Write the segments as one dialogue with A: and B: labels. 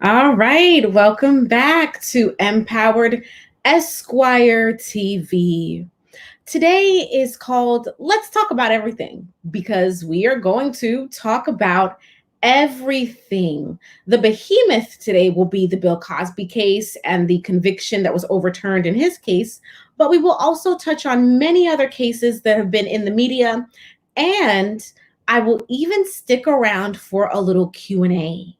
A: All right, welcome back to Empowered Esquire TV. Today is called Let's Talk About Everything because we are going to talk about everything. The behemoth today will be the Bill Cosby case and the conviction that was overturned in his case, but we will also touch on many other cases that have been in the media, and I will even stick around for a little Q&A.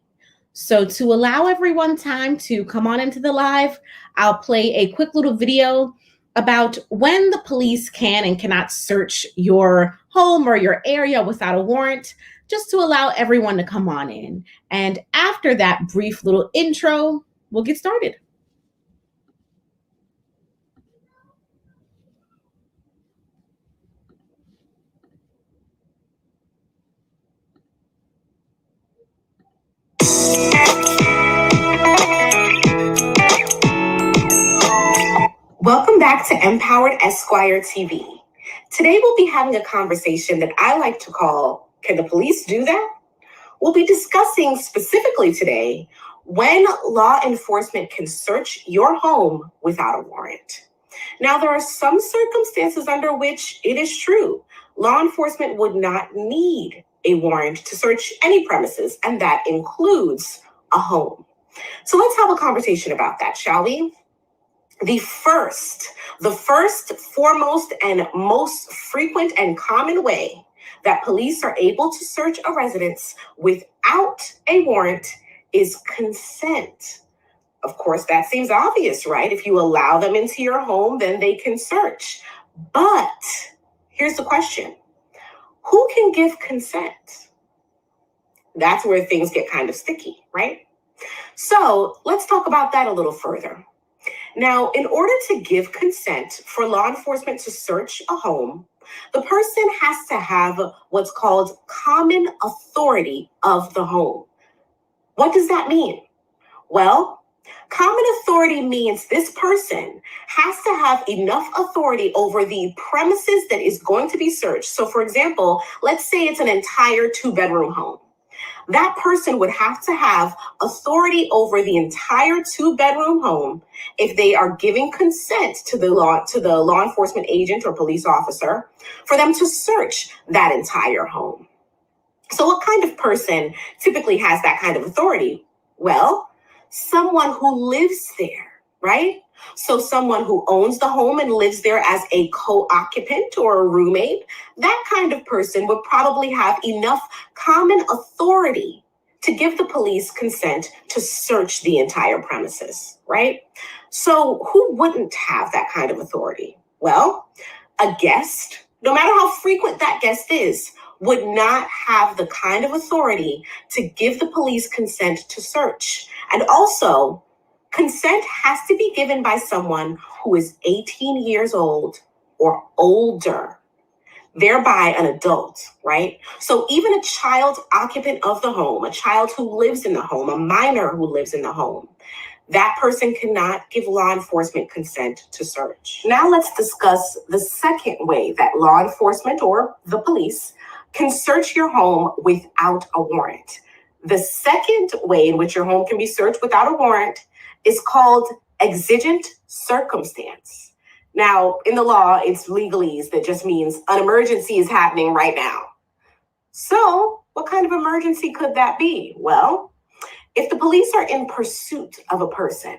A: So to allow everyone time to come on into the live, I'll play a quick little video about when the police can and cannot search your home or your area without a warrant, just to allow everyone to come on in. And after that brief little intro, we'll get started. Welcome back to Empowered Esquire TV. Today we'll be having a conversation that I like to call, Can the Police Do That? We'll be discussing specifically today when law enforcement can search your home without a warrant. Now, there are some circumstances under which it is true. Law enforcement would not need a warrant to search any premises, and that includes a home. So let's have a conversation about that, shall we? The first, foremost, and most frequent and common way that police are able to search a residence without a warrant is consent. Of course, that seems obvious, right? If you allow them into your home, then they can search. But here's the question. Who can give consent? That's where things get kind of sticky, right? So let's talk about that a little further. Now, in order to give consent for law enforcement to search a home, the person has to have what's called common authority of the home. What does that mean? Well, common authority means this person has to have enough authority over the premises that is going to be searched. So, for example, let's say it's an entire 2-bedroom home. That person would have to have authority over the entire 2-bedroom home if they are giving consent to the law enforcement agent or police officer for them to search that entire home. So what kind of person typically has that kind of authority? Well, someone who lives there, right? So someone who owns the home and lives there as a co-occupant or a roommate, that kind of person would probably have enough common authority to give the police consent to search the entire premises, right? So who wouldn't have that kind of authority? Well, a guest, no matter how frequent that guest is, would not have the kind of authority to give the police consent to search. And also, consent has to be given by someone who is 18 years old or older, thereby an adult, right? So even a child occupant of the home, a child who lives in the home, a minor who lives in the home, that person cannot give law enforcement consent to search. Now let's discuss the second way that law enforcement or the police can search your home without a warrant. The second way in which your home can be searched without a warrant is called exigent circumstance. Now, in the law, it's legalese that just means an emergency is happening right now. So, what kind of emergency could that be? Well, if the police are in pursuit of a person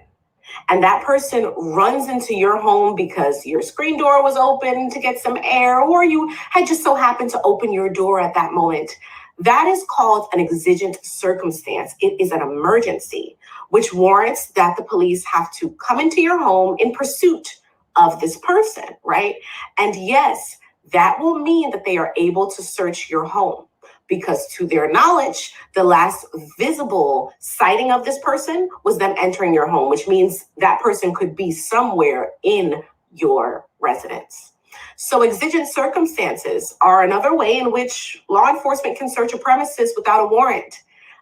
A: and that person runs into your home because your screen door was open to get some air or you had just so happened to open your door at that moment, that is called an exigent circumstance. It is an emergency, which warrants that the police have to come into your home in pursuit of this person, right? And yes, that will mean that they are able to search your home because to their knowledge, the last visible sighting of this person was them entering your home, which means that person could be somewhere in your residence. So exigent circumstances are another way in which law enforcement can search a premises without a warrant.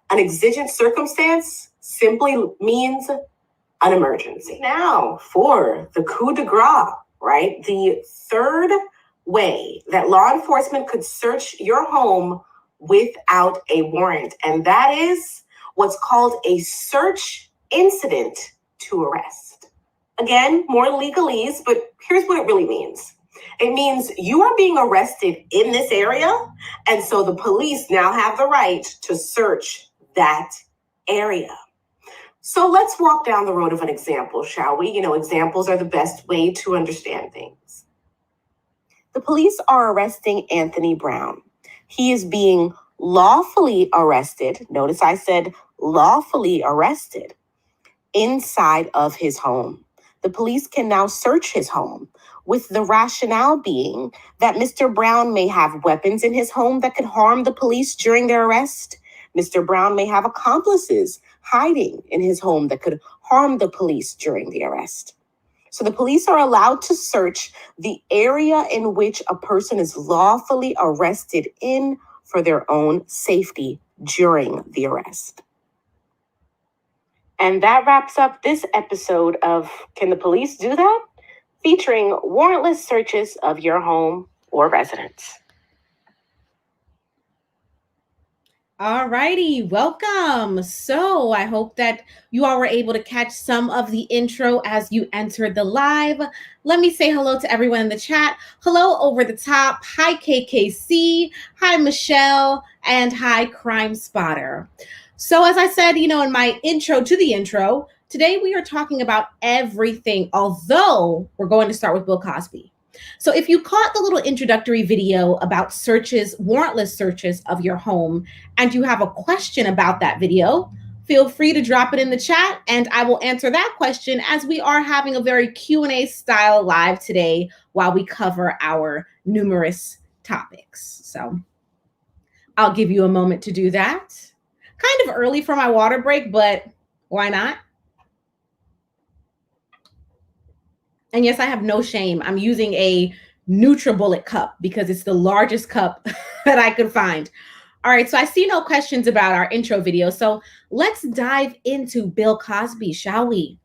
A: An exigent circumstance simply means an emergency. Now for the coup de grace, right? The third way that law enforcement could search your home without a warrant, and that is what's called a search incident to arrest. Again, more legalese, but here's what it really means. It means you are being arrested in this area, and so the police now have the right to search that area. So let's walk down the road of an example, shall we? Examples are the best way to understand things. The police are arresting Anthony Brown. He is being lawfully arrested. Notice I said lawfully arrested inside of his home. The police can now search his home, with the rationale being that Mr. Brown may have weapons in his home that could harm the police during their arrest. Mr. Brown may have accomplices hiding in his home that could harm the police during the arrest. So the police are allowed to search the area in which a person is lawfully arrested in for their own safety during the arrest. And that wraps up this episode of Can the Police Do That? Featuring warrantless searches of your home or residence.
B: All righty, welcome. So I hope that you all were able to catch some of the intro as you entered the live. Let me say hello to everyone in the chat. Hello over the top. Hi, KKC. Hi, Michelle. And hi, Crime Spotter. So as I said, in my intro to the intro, today we are talking about everything, although we're going to start with Bill Cosby. So if you caught the little introductory video about searches, warrantless searches of your home, and you have a question about that video, feel free to drop it in the chat and I will answer that question, as we are having a very Q&A style live today while we cover our numerous topics. So I'll give you a moment to do that. Kind of early for my water break, but why not? And yes, I have no shame. I'm using a NutriBullet cup because it's the largest cup that I could find. All right, so I see no questions about our intro video. So let's dive into Bill Cosby, shall we?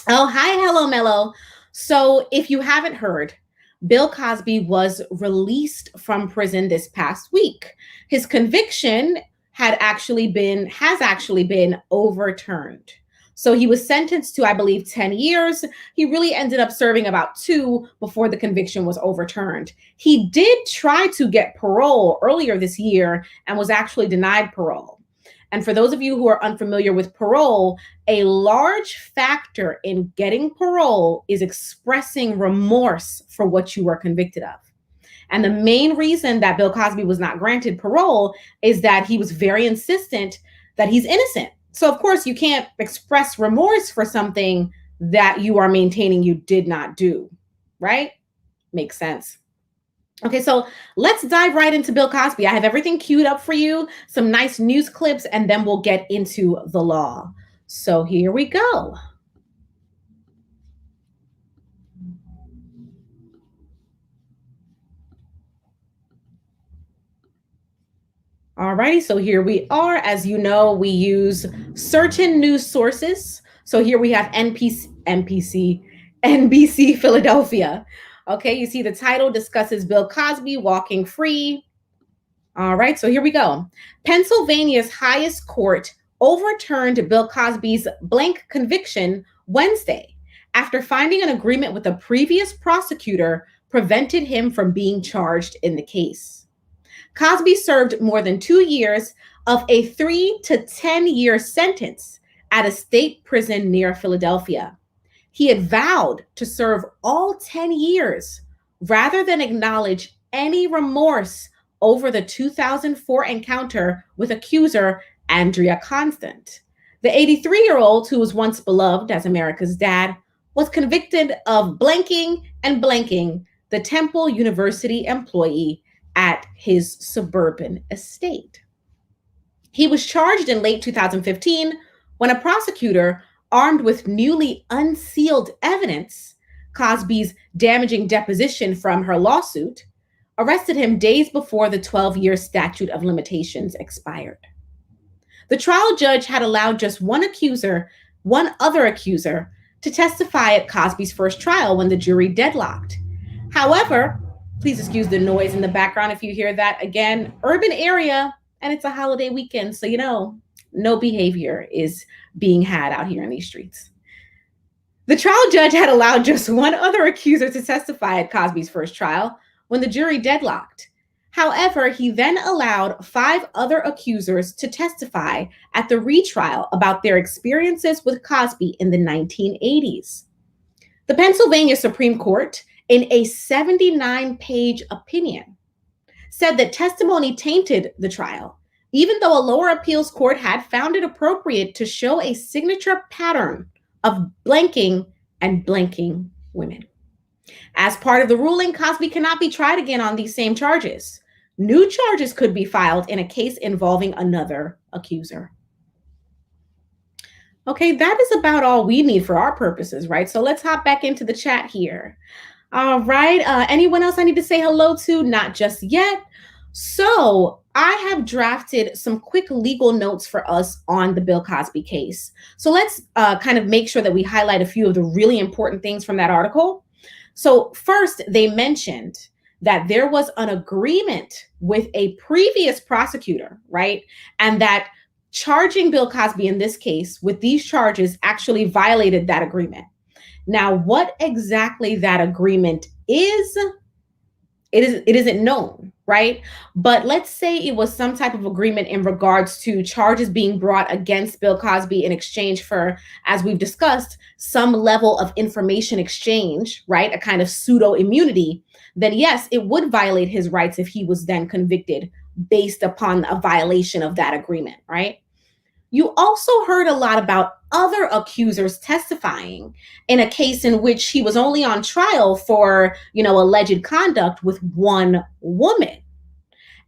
B: Oh, hi, hello, Mello. So if you haven't heard, Bill Cosby was released from prison this past week. His conviction has actually been overturned. So he was sentenced to, I believe, 10 years. He really ended up serving about 2 before the conviction was overturned. He did try to get parole earlier this year and was actually denied parole. And for those of you who are unfamiliar with parole, a large factor in getting parole is expressing remorse for what you were convicted of. And the main reason that Bill Cosby was not granted parole is that he was very insistent that he's innocent. So, of course, you can't express remorse for something that you are maintaining you did not do, right? Makes sense. Okay, so let's dive right into Bill Cosby. I have everything queued up for you, some nice news clips, and then we'll get into the law. So here we go. All righty, so here we are. As you know, we use certain news sources. So here we have NBC Philadelphia. Okay, you see the title discusses Bill Cosby walking free. All right, so here we go. Pennsylvania's highest court overturned Bill Cosby's blank conviction Wednesday after finding an agreement with a previous prosecutor prevented him from being charged in the case. Cosby served more than 2 years of a 3 to 10 year sentence at a state prison near Philadelphia. He had vowed to serve all 10 years rather than acknowledge any remorse over the 2004 encounter with accuser Andrea Constant. The 83-year-old, who was once beloved as America's dad, was convicted of blanking and blanking the Temple University employee at his suburban estate. He was charged in late 2015 when a prosecutor, armed with newly unsealed evidence, Cosby's damaging deposition from her lawsuit, arrested him days before the 12-year statute of limitations expired. The trial judge had allowed just one other accuser, to testify at Cosby's first trial when the jury deadlocked. However, please excuse the noise in the background if you hear that. Again, urban area, and it's a holiday weekend, so no behavior is being had out here in these streets. The trial judge had allowed just one other accuser to testify at Cosby's first trial when the jury deadlocked. However, he then allowed 5 other accusers to testify at the retrial about their experiences with Cosby in the 1980s. The Pennsylvania Supreme Court, in a 79-page opinion, said that testimony tainted the trial, even though a lower appeals court had found it appropriate to show a signature pattern of blanking and blanking women. As part of the ruling, Cosby cannot be tried again on these same charges. New charges could be filed in a case involving another accuser. Okay, that is about all we need for our purposes, right? So let's hop back into the chat here. All right, anyone else I need to say hello to? Not just yet. So I have drafted some quick legal notes for us on the Bill Cosby case. So let's kind of make sure that we highlight a few of the really important things from that article. So first, they mentioned that there was an agreement with a previous prosecutor, right? And that charging Bill Cosby in this case with these charges actually violated that agreement. Now, what exactly that agreement is, it isn't known, right? But let's say it was some type of agreement in regards to charges being brought against Bill Cosby in exchange for, as we've discussed, some level of information exchange, right? A kind of pseudo immunity. Then yes, it would violate his rights if he was then convicted based upon a violation of that agreement, right? You also heard a lot about other accusers testifying in a case in which he was only on trial for, alleged conduct with one woman.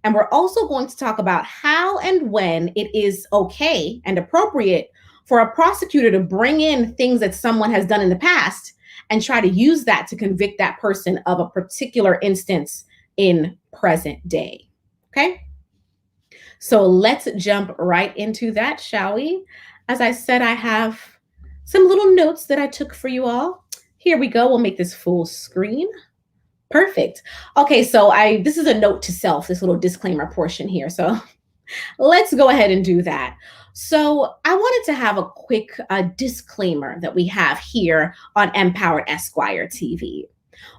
B: And we're also going to talk about how and when it is okay and appropriate for a prosecutor to bring in things that someone has done in the past and try to use that to convict that person of a particular instance in present day. Okay? So let's jump right into that, shall we? As I said, I have some little notes that I took for you all. Here we go. We'll make this full screen. Perfect. Okay, so this is a note to self, this little disclaimer portion here. So let's go ahead and do that. So I wanted to have a quick disclaimer that we have here on Empowered Esquire TV.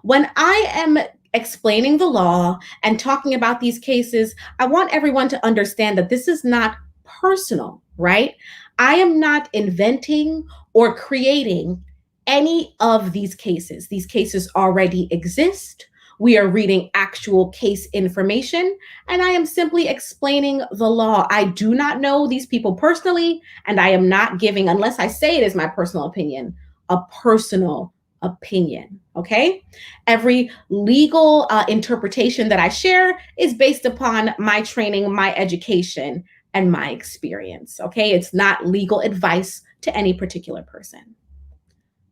B: When I am explaining the law and talking about these cases, I want everyone to understand that this is not personal, right? I am not inventing or creating any of these cases. These cases already exist. We are reading actual case information, and I am simply explaining the law. I do not know these people personally, and I am not giving, unless I say it is my personal opinion, a personal opinion, okay? Every legal interpretation that I share is based upon my training, my education, and my experience, okay? It's not legal advice to any particular person.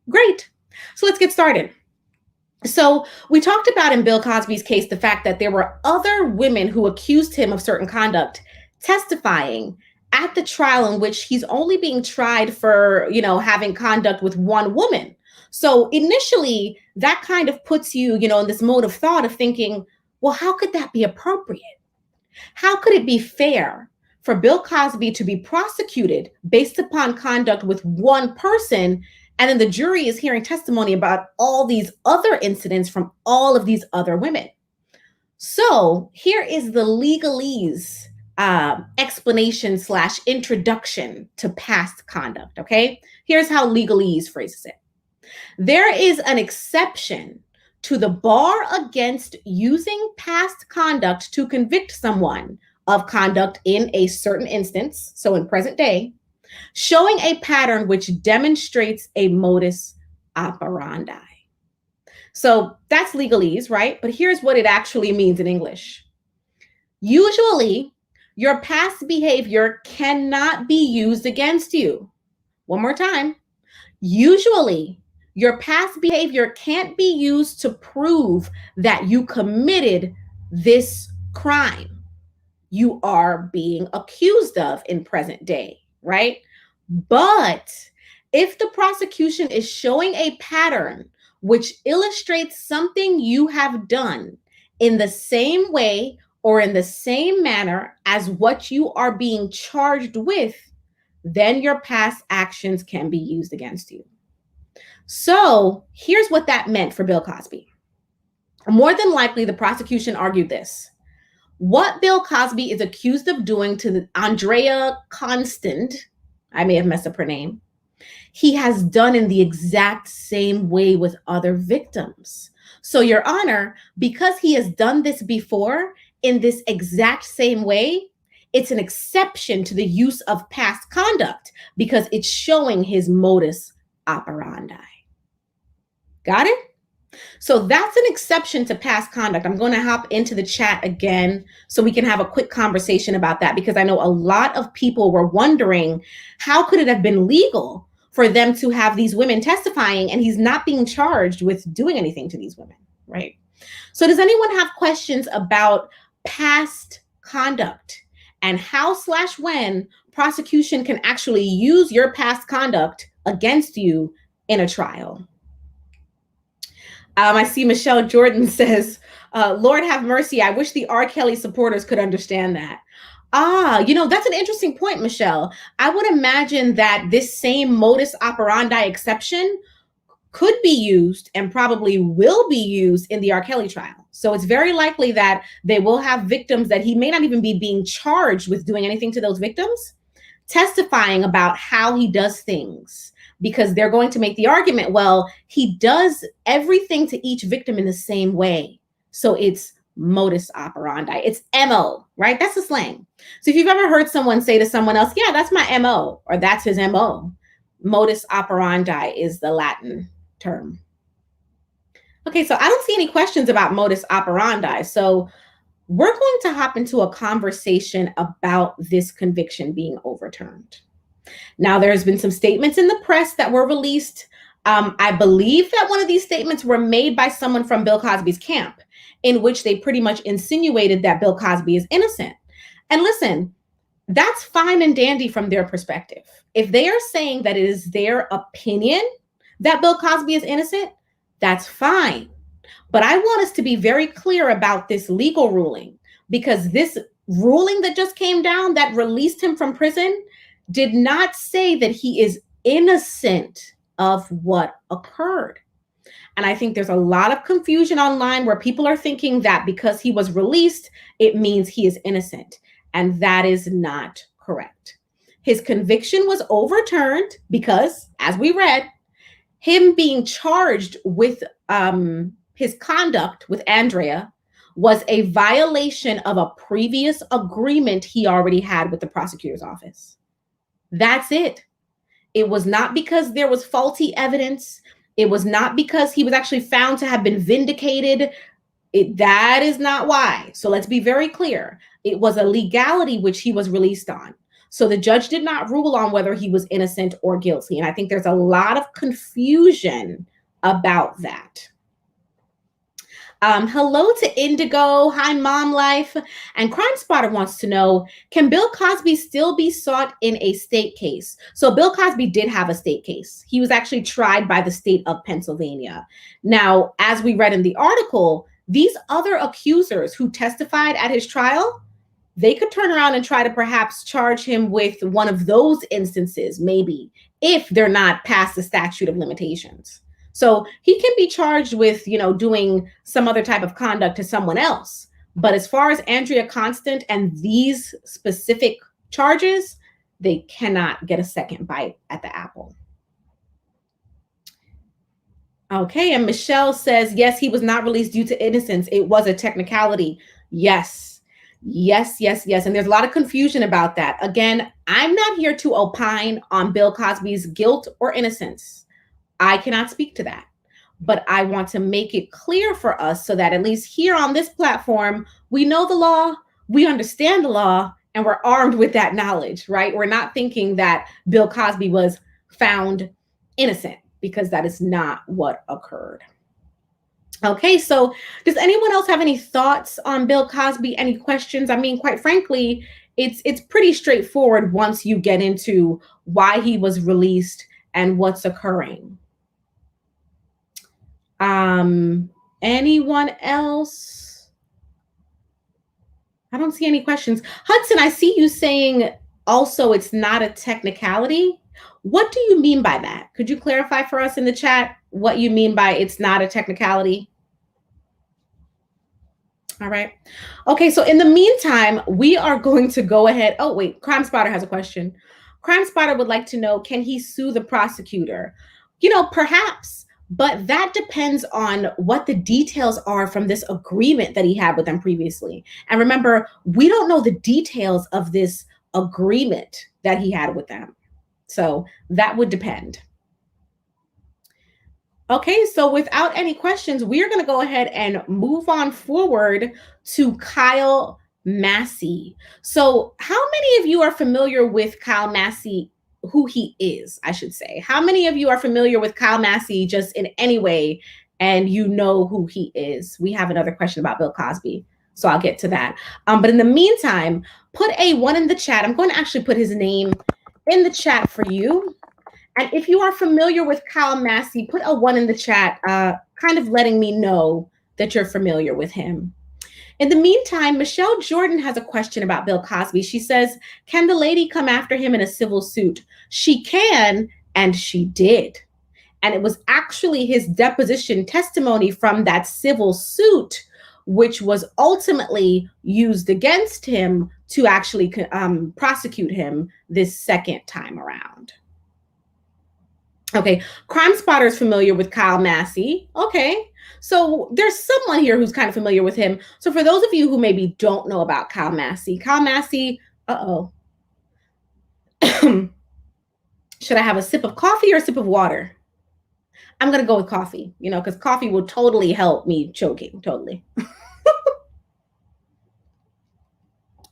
B: Great. So let's get started. So we talked about in Bill Cosby's case the fact that there were other women who accused him of certain conduct testifying at the trial in which he's only being tried for, having conduct with one woman. So initially, that kind of puts you, in this mode of thought of thinking, well, how could that be appropriate? How could it be fair for Bill Cosby to be prosecuted based upon conduct with one person, and then the jury is hearing testimony about all these other incidents from all of these other women? So here is the legalese explanation / introduction to past conduct, okay? Here's how legalese phrases it. There is an exception to the bar against using past conduct to convict someone of conduct in a certain instance, so in present day, showing a pattern which demonstrates a modus operandi. So that's legalese, right? But here's what it actually means in English. Usually, your past behavior cannot be used against you. One more time. Usually, your past behavior can't be used to prove that you committed this crime you are being accused of in present day, right? But if the prosecution is showing a pattern which illustrates something you have done in the same way or in the same manner as what you are being charged with, then your past actions can be used against you. So here's what that meant for Bill Cosby. More than likely, the prosecution argued this. What Bill Cosby is accused of doing to Andrea Constant, I may have messed up her name, he has done in the exact same way with other victims. So, Your Honor, because he has done this before in this exact same way, it's an exception to the use of past conduct because it's showing his modus operandi. Got it? So that's an exception to past conduct. I'm going to hop into the chat again so we can have a quick conversation about that, because I know a lot of people were wondering, how could it have been legal for them to have these women testifying and he's not being charged with doing anything to these women, right? So does anyone have questions about past conduct and how/when prosecution can actually use your past conduct against you in a trial? I see Michelle Jordan says, Lord have mercy. I wish the Rkelly supporters could understand that. That's an interesting point, Michelle. I would imagine that this same modus operandi exception could be used and probably will be used in the Rkelly trial. So it's very likely that they will have victims that he may not even be being charged with doing anything to those victims, testifying about how he does things, because they're going to make the argument, well, he does everything to each victim in the same way. So it's modus operandi. It's MO, right? That's the slang. So if you've ever heard someone say to someone else, yeah, that's my MO, or that's his MO, modus operandi is the Latin term. Okay, so I don't see any questions about modus operandi. So we're going to hop into a conversation about this conviction being overturned. Now, there's been some statements in the press that were released. I believe that one of these statements were made by someone from Bill Cosby's camp, in which they pretty much insinuated that Bill Cosby is innocent. And listen, that's fine and dandy from their perspective. If they are saying that it is their opinion that Bill Cosby is innocent, that's fine. But I want us to be very clear about this legal ruling, because this ruling that just came down that released him from prison did not say that he is innocent of what occurred. And I think there's a lot of confusion online where people are thinking that because he was released, it means he is innocent. And that is not correct. His conviction was overturned because, as we read, him being charged with his conduct with Andrea was a violation of a previous agreement he already had with the prosecutor's office. That's it. It was not because there was faulty evidence. It was not because he was actually found to have been vindicated. That is not why. So let's be very clear. It was a legality which he was released on. So the judge did not rule on whether he was innocent or guilty. And I think there's a lot of confusion about that. Hello to Indigo. Hi, Mom Life. And Crime Spotter wants to know, can Bill Cosby still be sought in a state case? So Bill Cosby did have a state case. He was actually tried by the state of Pennsylvania. Now, as we read in the article, these other accusers who testified at his trial, they could turn around and try to perhaps charge him with one of those instances, maybe, if they're not past the statute of limitations. So he can be charged with, doing some other type of conduct to someone else. But as far as Andrea Constant and these specific charges, they cannot get a second bite at the apple. Okay, and Michelle says, yes, he was not released due to innocence. It was a technicality. Yes. And there's a lot of confusion about that. Again, I'm not here to opine on Bill Cosby's guilt or innocence. I cannot speak to that, but I want to make it clear for us so that at least here on this platform, we know the law, we understand the law, and we're armed with that knowledge, right? We're not thinking that Bill Cosby was found innocent, because that is not what occurred. Okay, so does anyone else have any thoughts on Bill Cosby? Any questions? I mean, quite frankly, it's pretty straightforward once you get into why he was released and what's occurring. Anyone else? I don't see any questions. Hudson, I see you saying Also, it's not a technicality. What do you mean by that? Could you clarify for us in the chat what you mean by it's not a technicality? All right. Okay, so in the meantime, we are going to go ahead. Oh, wait, Crime Spotter has a question. Crime Spotter would like to know, can he sue the prosecutor? Perhaps, but that depends on what the details are from this agreement that he had with them previously. And remember, we don't know the details of this agreement that he had with them. So that would depend. Okay, so without any questions, we are going to go ahead and move on forward to Kyle Massey. So, how many of you are familiar with Kyle Massey, who he is, I should say? How many of you are familiar with Kyle Massey just in any way and you know who he is? We have another question about Bill Cosby, so I'll get to that. But in the meantime, put a 1 in the chat. I'm going to actually put his name in the chat for you. And if you are familiar with Kyle Massey, put a 1 in the chat, kind of letting me know that you're familiar with him. In the meantime, Michelle Jordan has a question about Bill Cosby. She says, can the lady come after him in a civil suit? She can, and she did. And it was actually his deposition testimony from that civil suit, which was ultimately used against him to actually prosecute him this second time around. Okay, Crime Spotter is familiar with Kyle Massey. Okay, so there's someone here who's kind of familiar with him. So for those of you who maybe don't know about Kyle Massey, should I have a sip of coffee or a sip of water? I'm going to go with coffee, because coffee will totally help me choking, totally.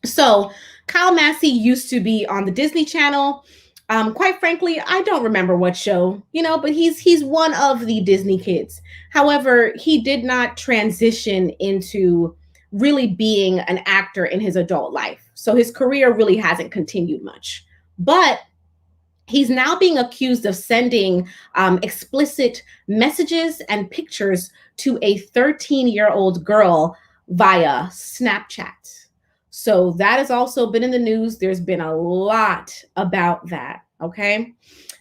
B: So Kyle Massey used to be on the Disney Channel. Quite frankly, I don't remember what show, but he's one of the Disney kids. However, he did not transition into really being an actor in his adult life. So his career really hasn't continued much. But he's now being accused of sending explicit messages and pictures to a 13-year-old girl via Snapchat. So that has also been in the news. There's been a lot about that, okay?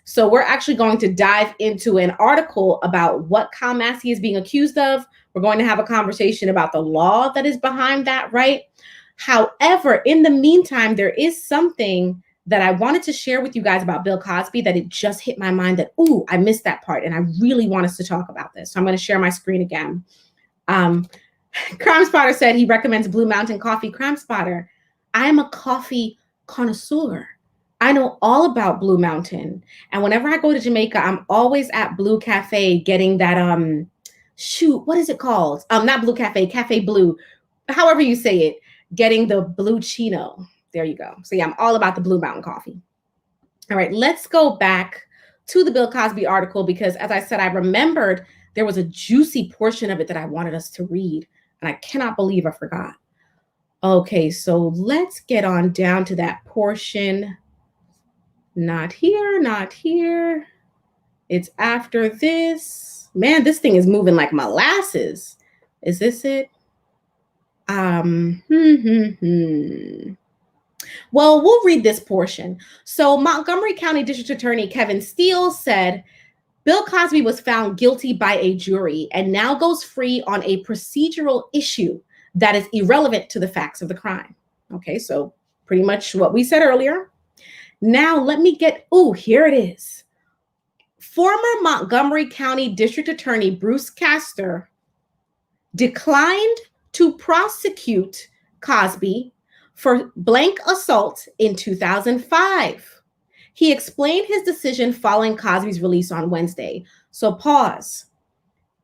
B: So we're actually going to dive into an article about what Kyle Massey is being accused of. We're going to have a conversation about the law that is behind that, right? However, in the meantime, there is something that I wanted to share with you guys about Bill Cosby that it just hit my mind that, ooh, I missed that part. And I really want us to talk about this. So I'm going to share my screen again. Crime Spotter said he recommends Blue Mountain coffee. Crime Spotter, I am a coffee connoisseur. I know all about Blue Mountain. And whenever I go to Jamaica, I'm always at Blue Cafe getting that, what is it called? Not Blue Cafe, Cafe Blue, however you say it, getting the Blue Chino. There you go. So yeah, I'm all about the Blue Mountain coffee. All right, let's go back to the Bill Cosby article because as I said, I remembered there was a juicy portion of it that I wanted us to read. And I cannot believe I forgot. Okay, so let's get on down to that portion. Not here, not here. It's after this. Man, this thing is moving like molasses. Is this it? Well, we'll read this portion. So Montgomery County District Attorney Kevin Steele said, Bill Cosby was found guilty by a jury and now goes free on a procedural issue that is irrelevant to the facts of the crime. Okay, so pretty much what we said earlier. Now let me get, here it is. Former Montgomery County District Attorney Bruce Castor declined to prosecute Cosby for blank assault in 2005. He explained his decision following Cosby's release on Wednesday. So pause.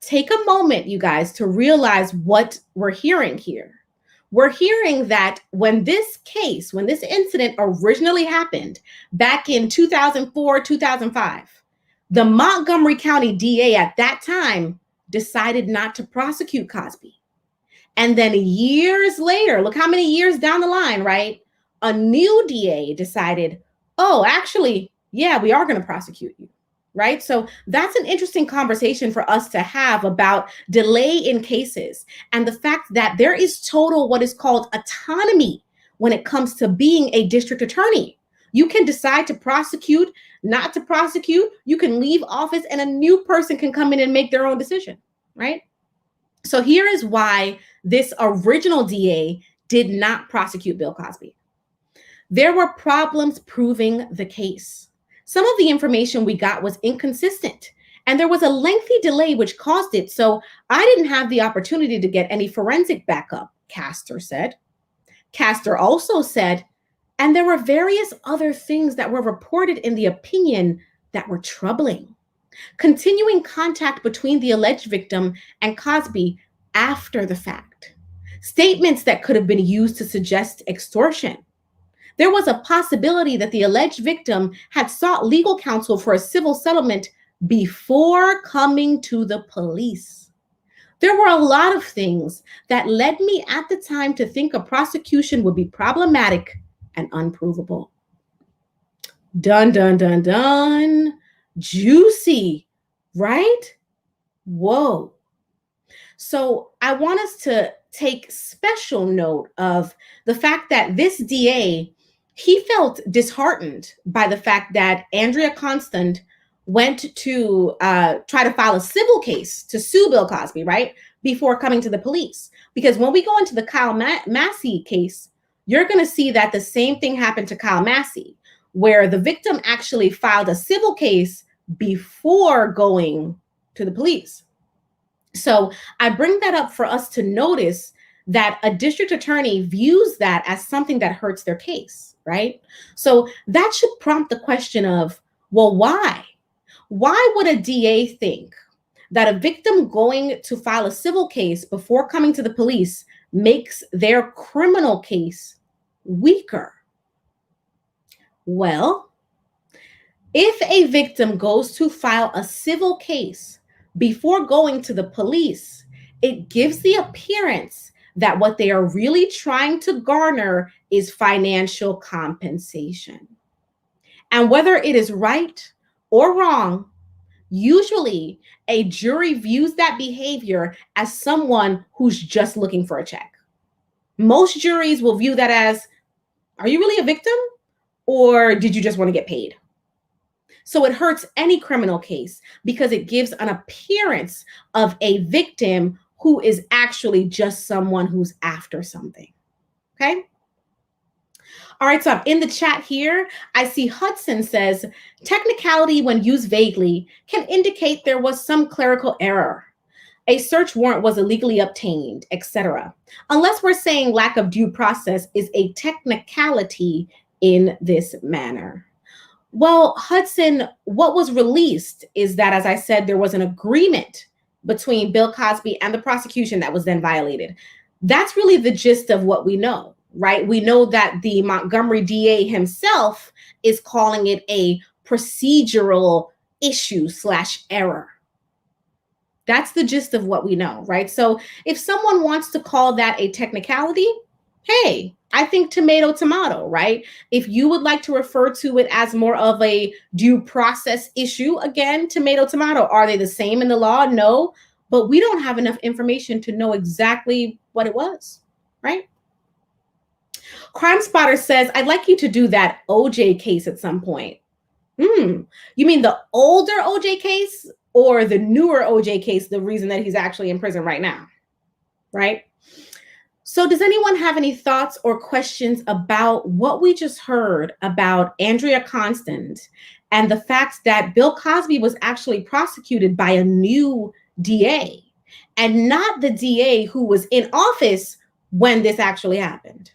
B: Take a moment, you guys, to realize what we're hearing here. We're hearing that when this incident originally happened back in 2004, 2005, the Montgomery County DA at that time decided not to prosecute Cosby. And then years later, look how many years down the line, right? A new DA decided, oh, actually, yeah, we are going to prosecute you, right? So that's an interesting conversation for us to have about delay in cases and the fact that there is total what is called autonomy when it comes to being a district attorney. You can decide to prosecute, not to prosecute. You can leave office and a new person can come in and make their own decision, right? So here is why this original DA did not prosecute Bill Cosby. There were problems proving the case. Some of the information we got was inconsistent, and there was a lengthy delay which caused it. So I didn't have the opportunity to get any forensic backup, Castor said. Castor also said, and there were various other things that were reported in the opinion that were troubling. Continuing contact between the alleged victim and Cosby after the fact. Statements that could have been used to suggest extortion. There was a possibility that the alleged victim had sought legal counsel for a civil settlement before coming to the police. There were a lot of things that led me at the time to think a prosecution would be problematic and unprovable. Dun, dun, dun, dun. Juicy, right? Whoa. So I want us to take special note of the fact that this DA, he felt disheartened by the fact that Andrea Constant went to try to file a civil case to sue Bill Cosby, right? Before coming to the police. Because when we go into the Kyle Massey case, you're going to see that the same thing happened to Kyle Massey, where the victim actually filed a civil case before going to the police. So I bring that up for us to notice that a district attorney views that as something that hurts their case, right? So that should prompt the question of, well, why? Why would a DA think that a victim going to file a civil case before coming to the police makes their criminal case weaker? Well, if a victim goes to file a civil case before going to the police, it gives the appearance that what they are really trying to garner is financial compensation. And whether it is right or wrong, usually a jury views that behavior as someone who's just looking for a check. Most juries will view that as, are you really a victim? Or did you just want to get paid? So it hurts any criminal case because it gives an appearance of a victim who is actually just someone who's after something. Okay. All right, so I'm in the chat here. I see Hudson says, technicality when used vaguely can indicate there was some clerical error. A search warrant was illegally obtained, etc. Unless we're saying lack of due process is a technicality in this manner. Well, Hudson, what was released is that, as I said, there was an agreement between Bill Cosby and the prosecution that was then violated. That's really the gist of what we know, right? We know that the Montgomery DA himself is calling it a procedural issue/error. That's the gist of what we know, right? So if someone wants to call that a technicality, hey, I think tomato, right? If you would like to refer to it as more of a due process issue, again, tomato. Are they the same in the law? No, but we don't have enough information to know exactly what it was, right? Crime Spotter says, I'd like you to do that OJ case at some point. You mean the older OJ case or the newer OJ case, the reason that he's actually in prison right now, right? So does anyone have any thoughts or questions about what we just heard about Andrea Constant and the fact that Bill Cosby was actually prosecuted by a new DA and not the DA who was in office when this actually happened?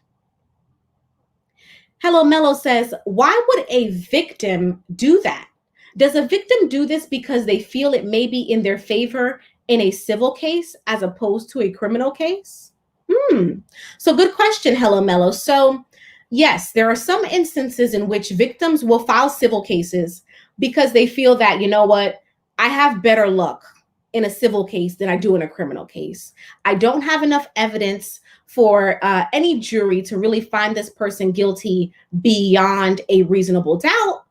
B: Hello Mello says, why would a victim do that? Does a victim do this because they feel it may be in their favor in a civil case as opposed to a criminal case? So good question, Hello Mello. So yes, there are some instances in which victims will file civil cases because they feel that, you know what, I have better luck in a civil case than I do in a criminal case. I don't have enough evidence for any jury to really find this person guilty beyond a reasonable doubt.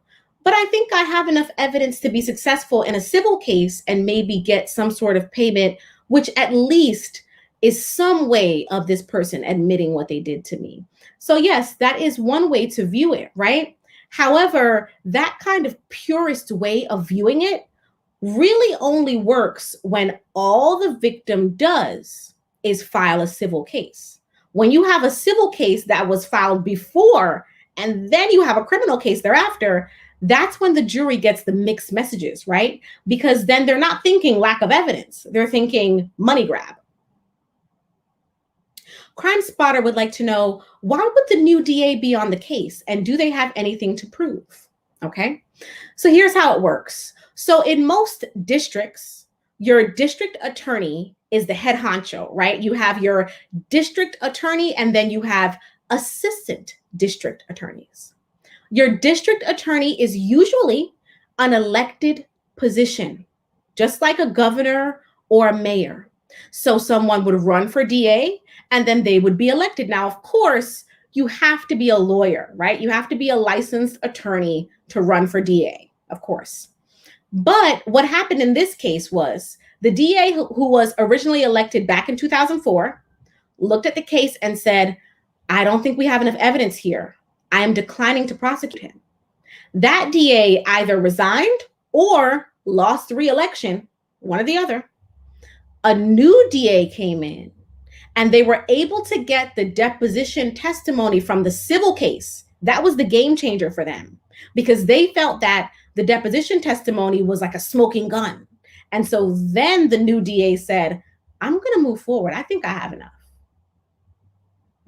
B: But I think I have enough evidence to be successful in a civil case and maybe get some sort of payment, which at least is some way of this person admitting what they did to me. So yes, that is one way to view it, right? However, that kind of purist way of viewing it really only works when all the victim does is file a civil case. When you have a civil case that was filed before, and then you have a criminal case thereafter, that's when the jury gets the mixed messages, right? Because then they're not thinking lack of evidence, they're thinking money grab. Crime Spotter would like to know, why would the new DA be on the case, and do they have anything to prove? Okay, so here's how it works. So in most districts, your district attorney is the head honcho, right? You have your district attorney, and then you have assistant district attorneys. Your district attorney is usually an elected position, just like a governor or a mayor. So someone would run for DA, and then they would be elected. Now, of course, you have to be a lawyer, right? You have to be a licensed attorney to run for DA, of course. But what happened in this case was the DA who was originally elected back in 2004 looked at the case and said, I don't think we have enough evidence here. I am declining to prosecute him. That DA either resigned or lost the re-election, one or the other. A new DA came in, and they were able to get the deposition testimony from the civil case. That was the game changer for them, because they felt that the deposition testimony was like a smoking gun. And so then the new DA said, I'm going to move forward. I think I have enough.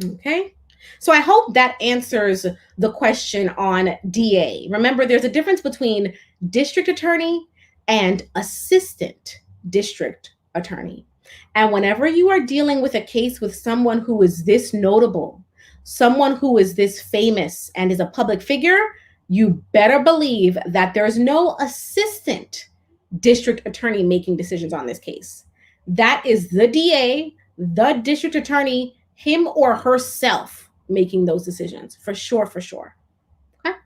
B: Okay. So I hope that answers the question on DA. Remember, there's a difference between district attorney and assistant district attorney. And whenever you are dealing with a case with someone who is this notable, someone who is this famous and is a public figure, you better believe that there's no assistant district attorney making decisions on this case. That is the DA, the district attorney, him or herself making those decisions, for sure, for sure. Okay.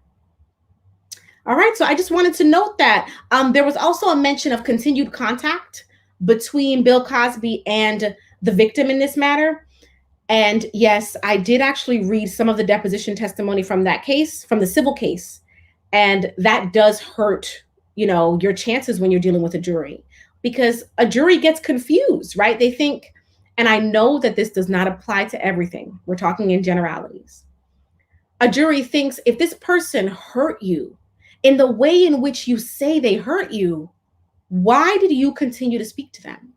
B: All right, so I just wanted to note that there was also a mention of continued contact between Bill Cosby and the victim in this matter. And yes, I did actually read some of the deposition testimony from that case, from the civil case. And that does hurt, your chances when you're dealing with a jury, because a jury gets confused, right? They think, and I know that this does not apply to everything. We're talking in generalities. A jury thinks, if this person hurt you in the way in which you say they hurt you, why did you continue to speak to them?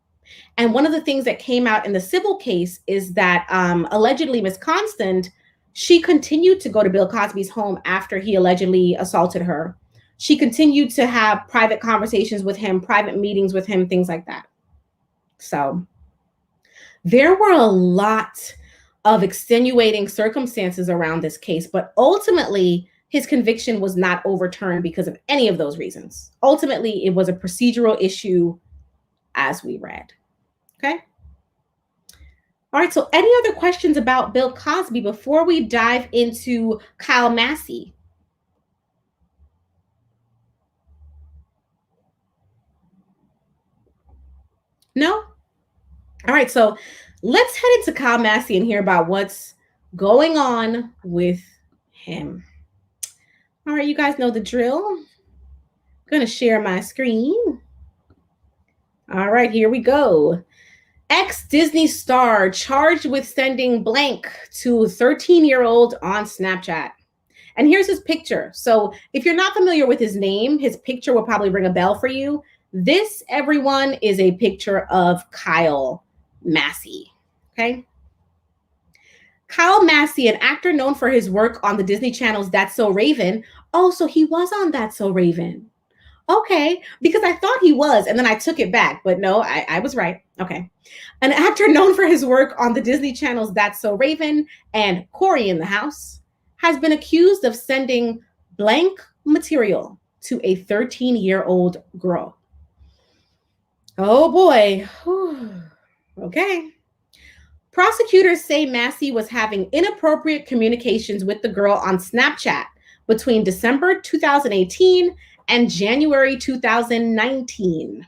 B: And one of the things that came out in the civil case is that allegedly Miss Constant, she continued to go to Bill Cosby's home after he allegedly assaulted her. She continued to have private conversations with him, private meetings with him, things like that. So there were a lot of extenuating circumstances around this case, but ultimately his conviction was not overturned because of any of those reasons. Ultimately, it was a procedural issue, as we read. Okay. All right. So any other questions about Bill Cosby before we dive into Kyle Massey? No? All right. So let's head into Kyle Massey and hear about what's going on with him. All right. You guys know the drill. I'm going to share my screen. All right. Here we go. Ex-Disney star charged with sending blank to 13-year-old on Snapchat. And here's his picture. So if you're not familiar with his name, his picture will probably ring a bell for you. This, everyone, is a picture of Kyle Massey. Okay. Kyle Massey, an actor known for his work on the Disney Channel's That's So Raven. Oh, so he was on That's So Raven. Okay, because I thought he was, and then I took it back, but no, I was right. Okay. An actor known for his work on the Disney Channel's That's So Raven and Corey in the House has been accused of sending blank material to a 13-year-old girl. Oh boy. Whew. Okay. Prosecutors say Massey was having inappropriate communications with the girl on Snapchat between December 2018 and January 2019,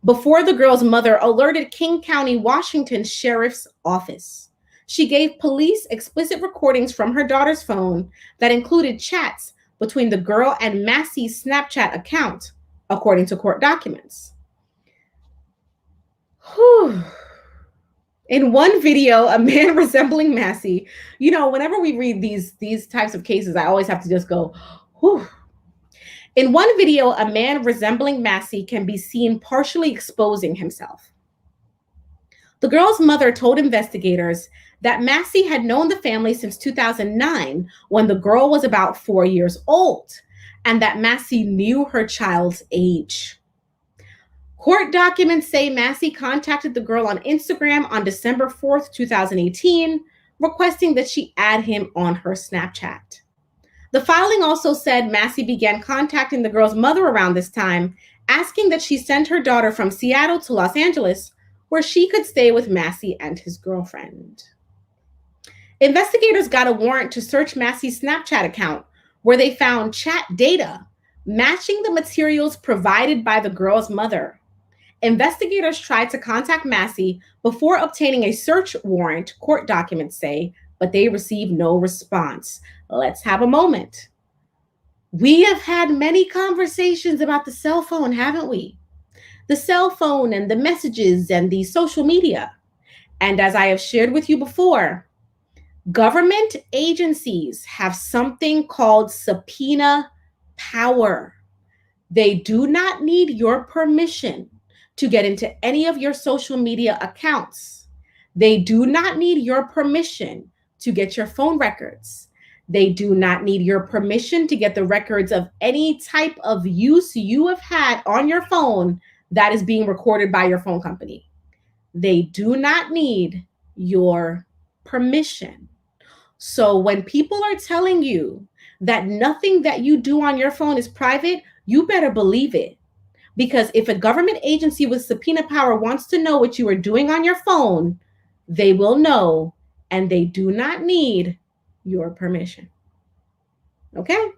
B: before the girl's mother alerted King County, Washington Sheriff's Office. She gave police explicit recordings from her daughter's phone that included chats between the girl and Massey's Snapchat account, according to court documents. Whew. In one video, a man resembling Massey, whenever we read these types of cases, I always have to just go, whew. In one video, a man resembling Massey can be seen partially exposing himself. The girl's mother told investigators that Massey had known the family since 2009, when the girl was about 4 years old, and that Massey knew her child's age. Court documents say Massey contacted the girl on Instagram on December 4th, 2018, requesting that she add him on her Snapchat. The filing also said Massey began contacting the girl's mother around this time, asking that she send her daughter from Seattle to Los Angeles, where she could stay with Massey and his girlfriend. Investigators got a warrant to search Massey's Snapchat account, where they found chat data matching the materials provided by the girl's mother. Investigators tried to contact Massey before obtaining a search warrant, court documents say, but they received no response. Let's have a moment. We have had many conversations about the cell phone, haven't we? The cell phone and the messages and the social media. And as I have shared with you before, government agencies have something called subpoena power. They do not need your permission to get into any of your social media accounts. They do not need your permission to get your phone records. They do not need your permission to get the records of any type of use you have had on your phone that is being recorded by your phone company. They do not need your permission. So when people are telling you that nothing that you do on your phone is private, you better believe it. Because if a government agency with subpoena power wants to know what you are doing on your phone, they will know, and they do not need your permission. Okay?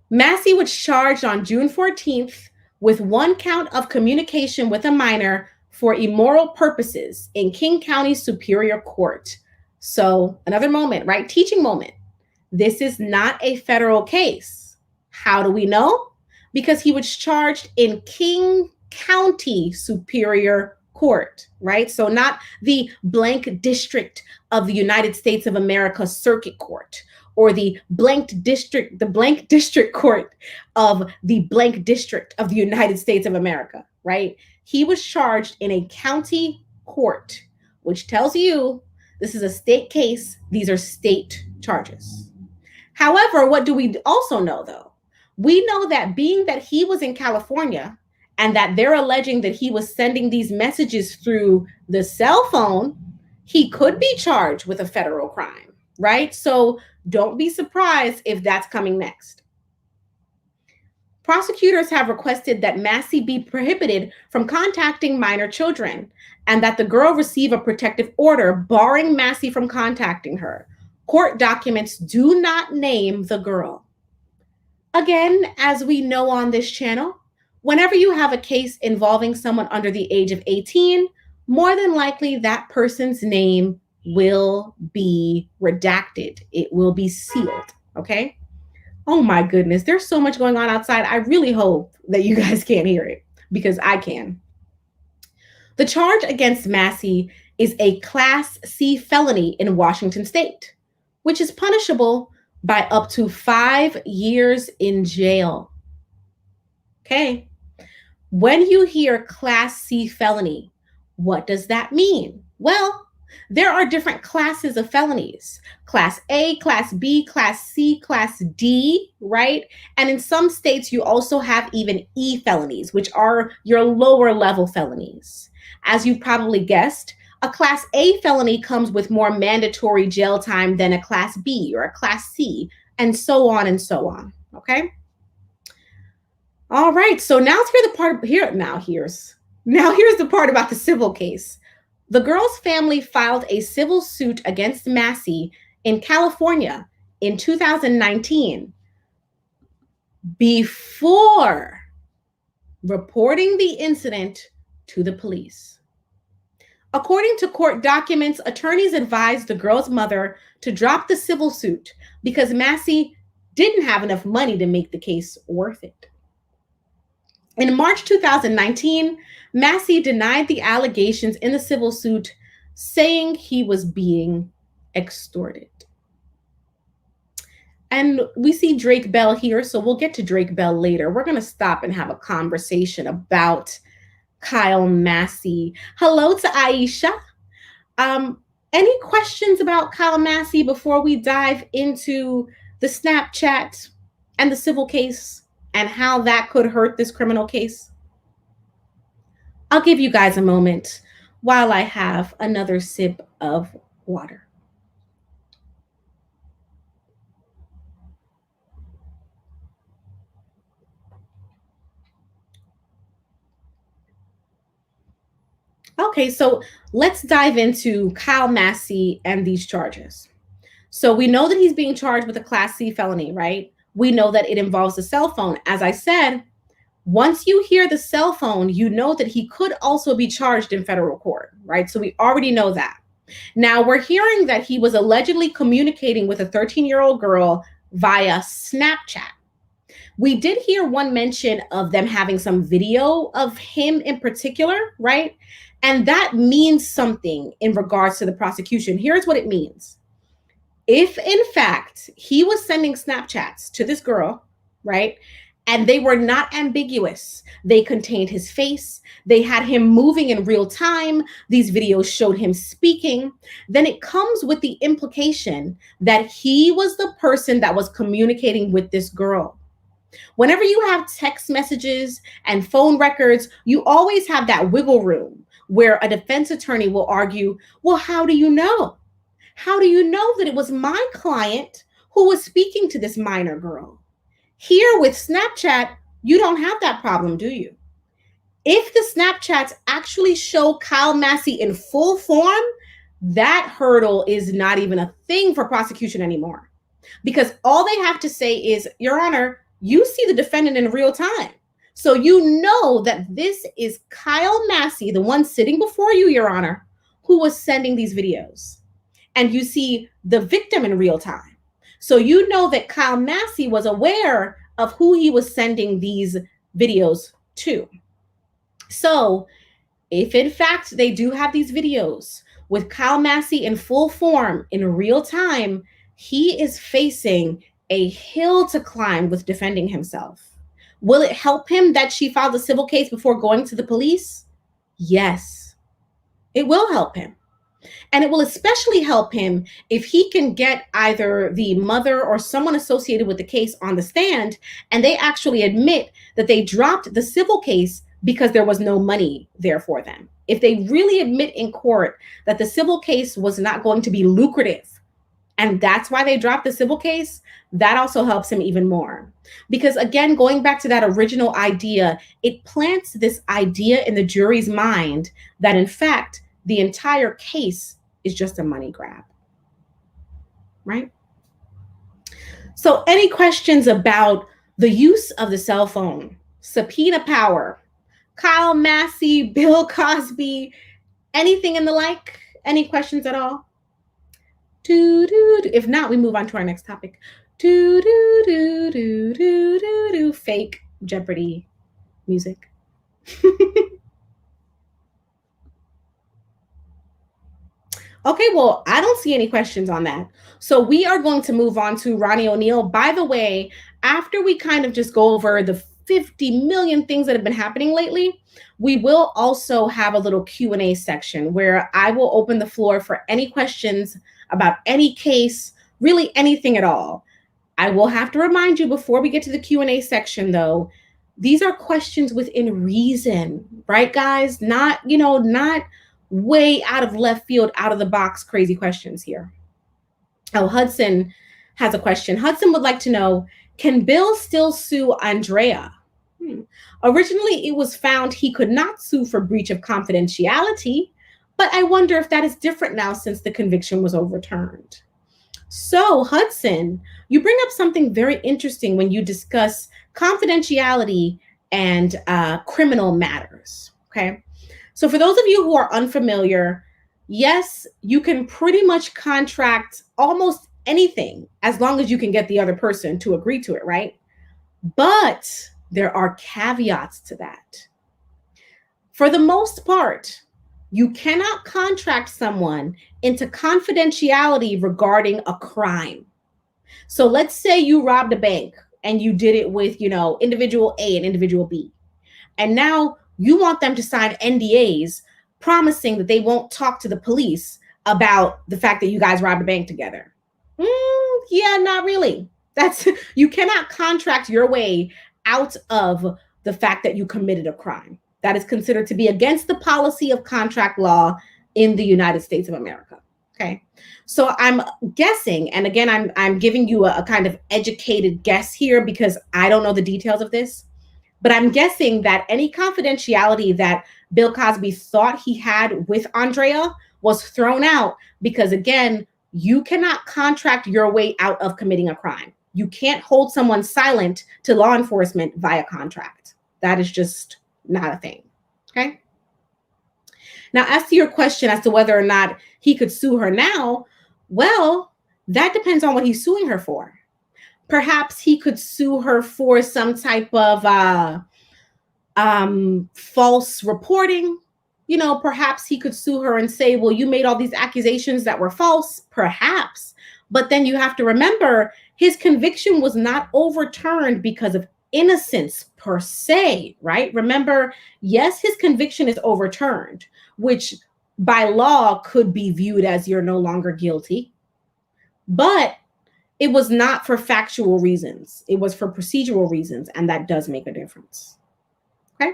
B: Massey was charged on June 14th with one count of communication with a minor for immoral purposes in King County Superior Court. So another moment, right? Teaching moment. This is not a federal case. How do we know? Because he was charged in King County Superior Court, right? So not the blank district of the United States of America Circuit Court, or the blank district court of the blank district of the United States of America, right? He was charged in a county court, which tells you this is a state case. These are state charges. However, what do we also know, though? We know that being that he was in California and that they're alleging that he was sending these messages through the cell phone, he could be charged with a federal crime, right? So don't be surprised if that's coming next. Prosecutors have requested that Massey be prohibited from contacting minor children and that the girl receive a protective order barring Massey from contacting her. Court documents do not name the girl. Again, as we know on this channel, whenever you have a case involving someone under the age of 18, more than likely that person's name will be redacted. It will be sealed, okay? Oh my goodness, there's so much going on outside. I really hope that you guys can't hear it because I can. The charge against Massey is a Class C felony in Washington State, which is punishable by up to 5 years in jail. Okay. When you hear Class C felony, what does that mean? Well, there are different classes of felonies. Class A, Class B, Class C, Class D, right? And in some states, you also have even E felonies, which are your lower level felonies. As you probably guessed, a Class A felony comes with more mandatory jail time than a Class B or a Class C, and so on and so on, okay? All right, so now here's the part about the civil case. The girl's family filed a civil suit against Massey in California in 2019 before reporting the incident to the police. According to court documents, attorneys advised the girl's mother to drop the civil suit because Massey didn't have enough money to make the case worth it. In March 2019, Massey denied the allegations in the civil suit, saying he was being extorted. And we see Drake Bell here, so we'll get to Drake Bell later. We're going to stop and have a conversation about Kyle Massey. Hello to Aisha. Any questions about Kyle Massey before we dive into the Snapchat and the civil case and how that could hurt this criminal case? I'll give you guys a moment while I have another sip of water. Okay, so let's dive into Kyle Massey and these charges. So we know that he's being charged with a Class C felony, right? We know that it involves a cell phone. As I said, once you hear the cell phone, you know that he could also be charged in federal court, right? So we already know that. Now we're hearing that he was allegedly communicating with a 13-year-old girl via Snapchat. We did hear one mention of them having some video of him in particular, right? And that means something in regards to the prosecution. Here's what it means. If in fact he was sending Snapchats to this girl, right, and they were not ambiguous, they contained his face, they had him moving in real time, these videos showed him speaking, then it comes with the implication that he was the person that was communicating with this girl. Whenever you have text messages and phone records, you always have that wiggle room where a defense attorney will argue, well, how do you know? How do you know that it was my client who was speaking to this minor girl? Here with Snapchat, you don't have that problem, do you? If the Snapchats actually show Kyle Massey in full form, that hurdle is not even a thing for prosecution anymore. Because all they have to say is, Your Honor, you see the defendant in real time. So you know that this is Kyle Massey, the one sitting before you, Your Honor, who was sending these videos. And you see the victim in real time. So you know that Kyle Massey was aware of who he was sending these videos to. So if in fact they do have these videos with Kyle Massey in full form in real time, he is facing a hill to climb with defending himself. Will it help him that she filed a civil case before going to the police? Yes, it will help him. And it will especially help him if he can get either the mother or someone associated with the case on the stand, and they actually admit that they dropped the civil case because there was no money there for them. If they really admit in court that the civil case was not going to be lucrative, and that's why they dropped the civil case, that also helps him even more. Because again, going back to that original idea, it plants this idea in the jury's mind that in fact, the entire case is just a money grab, right? So any questions about the use of the cell phone, subpoena power, Kyle Massey, Bill Cosby, anything in the like? Any questions at all? If not, we move on to our next topic. Fake Jeopardy music. Okay, well, I don't see any questions on that. So we are going to move on to Ronnie O'Neal. By the way, after we kind of just go over the 50 million things that have been happening lately, we will also have a little Q&A section where I will open the floor for any questions about any case, really anything at all. I will have to remind you before we get to the Q&A section, though, these are questions within reason, right, guys? Not way out of left field, out of the box, crazy questions here. Oh, Hudson has a question. Hudson would like to know, can Bill still sue Andrea? Originally, it was found he could not sue for breach of confidentiality, but I wonder if that is different now since the conviction was overturned. So, Hudson, you bring up something very interesting when you discuss confidentiality and criminal matters, okay? So for those of you who are unfamiliar, yes, you can pretty much contract almost anything as long as you can get the other person to agree to it, right? But there are caveats to that. For the most part, you cannot contract someone into confidentiality regarding a crime. So let's say you robbed a bank and you did it with, individual A and individual B. And now you want them to sign NDAs promising that they won't talk to the police about the fact that you guys robbed a bank together. Yeah, not really. You cannot contract your way out of the fact that you committed a crime. That is considered to be against the policy of contract law in the United States of America. Okay. So I'm guessing, and again, I'm giving you a kind of educated guess here because I don't know the details of this, but I'm guessing that any confidentiality that Bill Cosby thought he had with Andrea was thrown out because, again, you cannot contract your way out of committing a crime. You can't hold someone silent to law enforcement via contract. That is just not a thing. Okay. Now, as to your question as to whether or not he could sue her now, well, that depends on what he's suing her for. Perhaps he could sue her for some type of false reporting. Perhaps he could sue her and say, well, you made all these accusations that were false, perhaps. But then you have to remember his conviction was not overturned because of innocence per se, right? Remember, yes, his conviction is overturned, which by law could be viewed as you're no longer guilty. But it was not for factual reasons. It was for procedural reasons, and that does make a difference. Okay.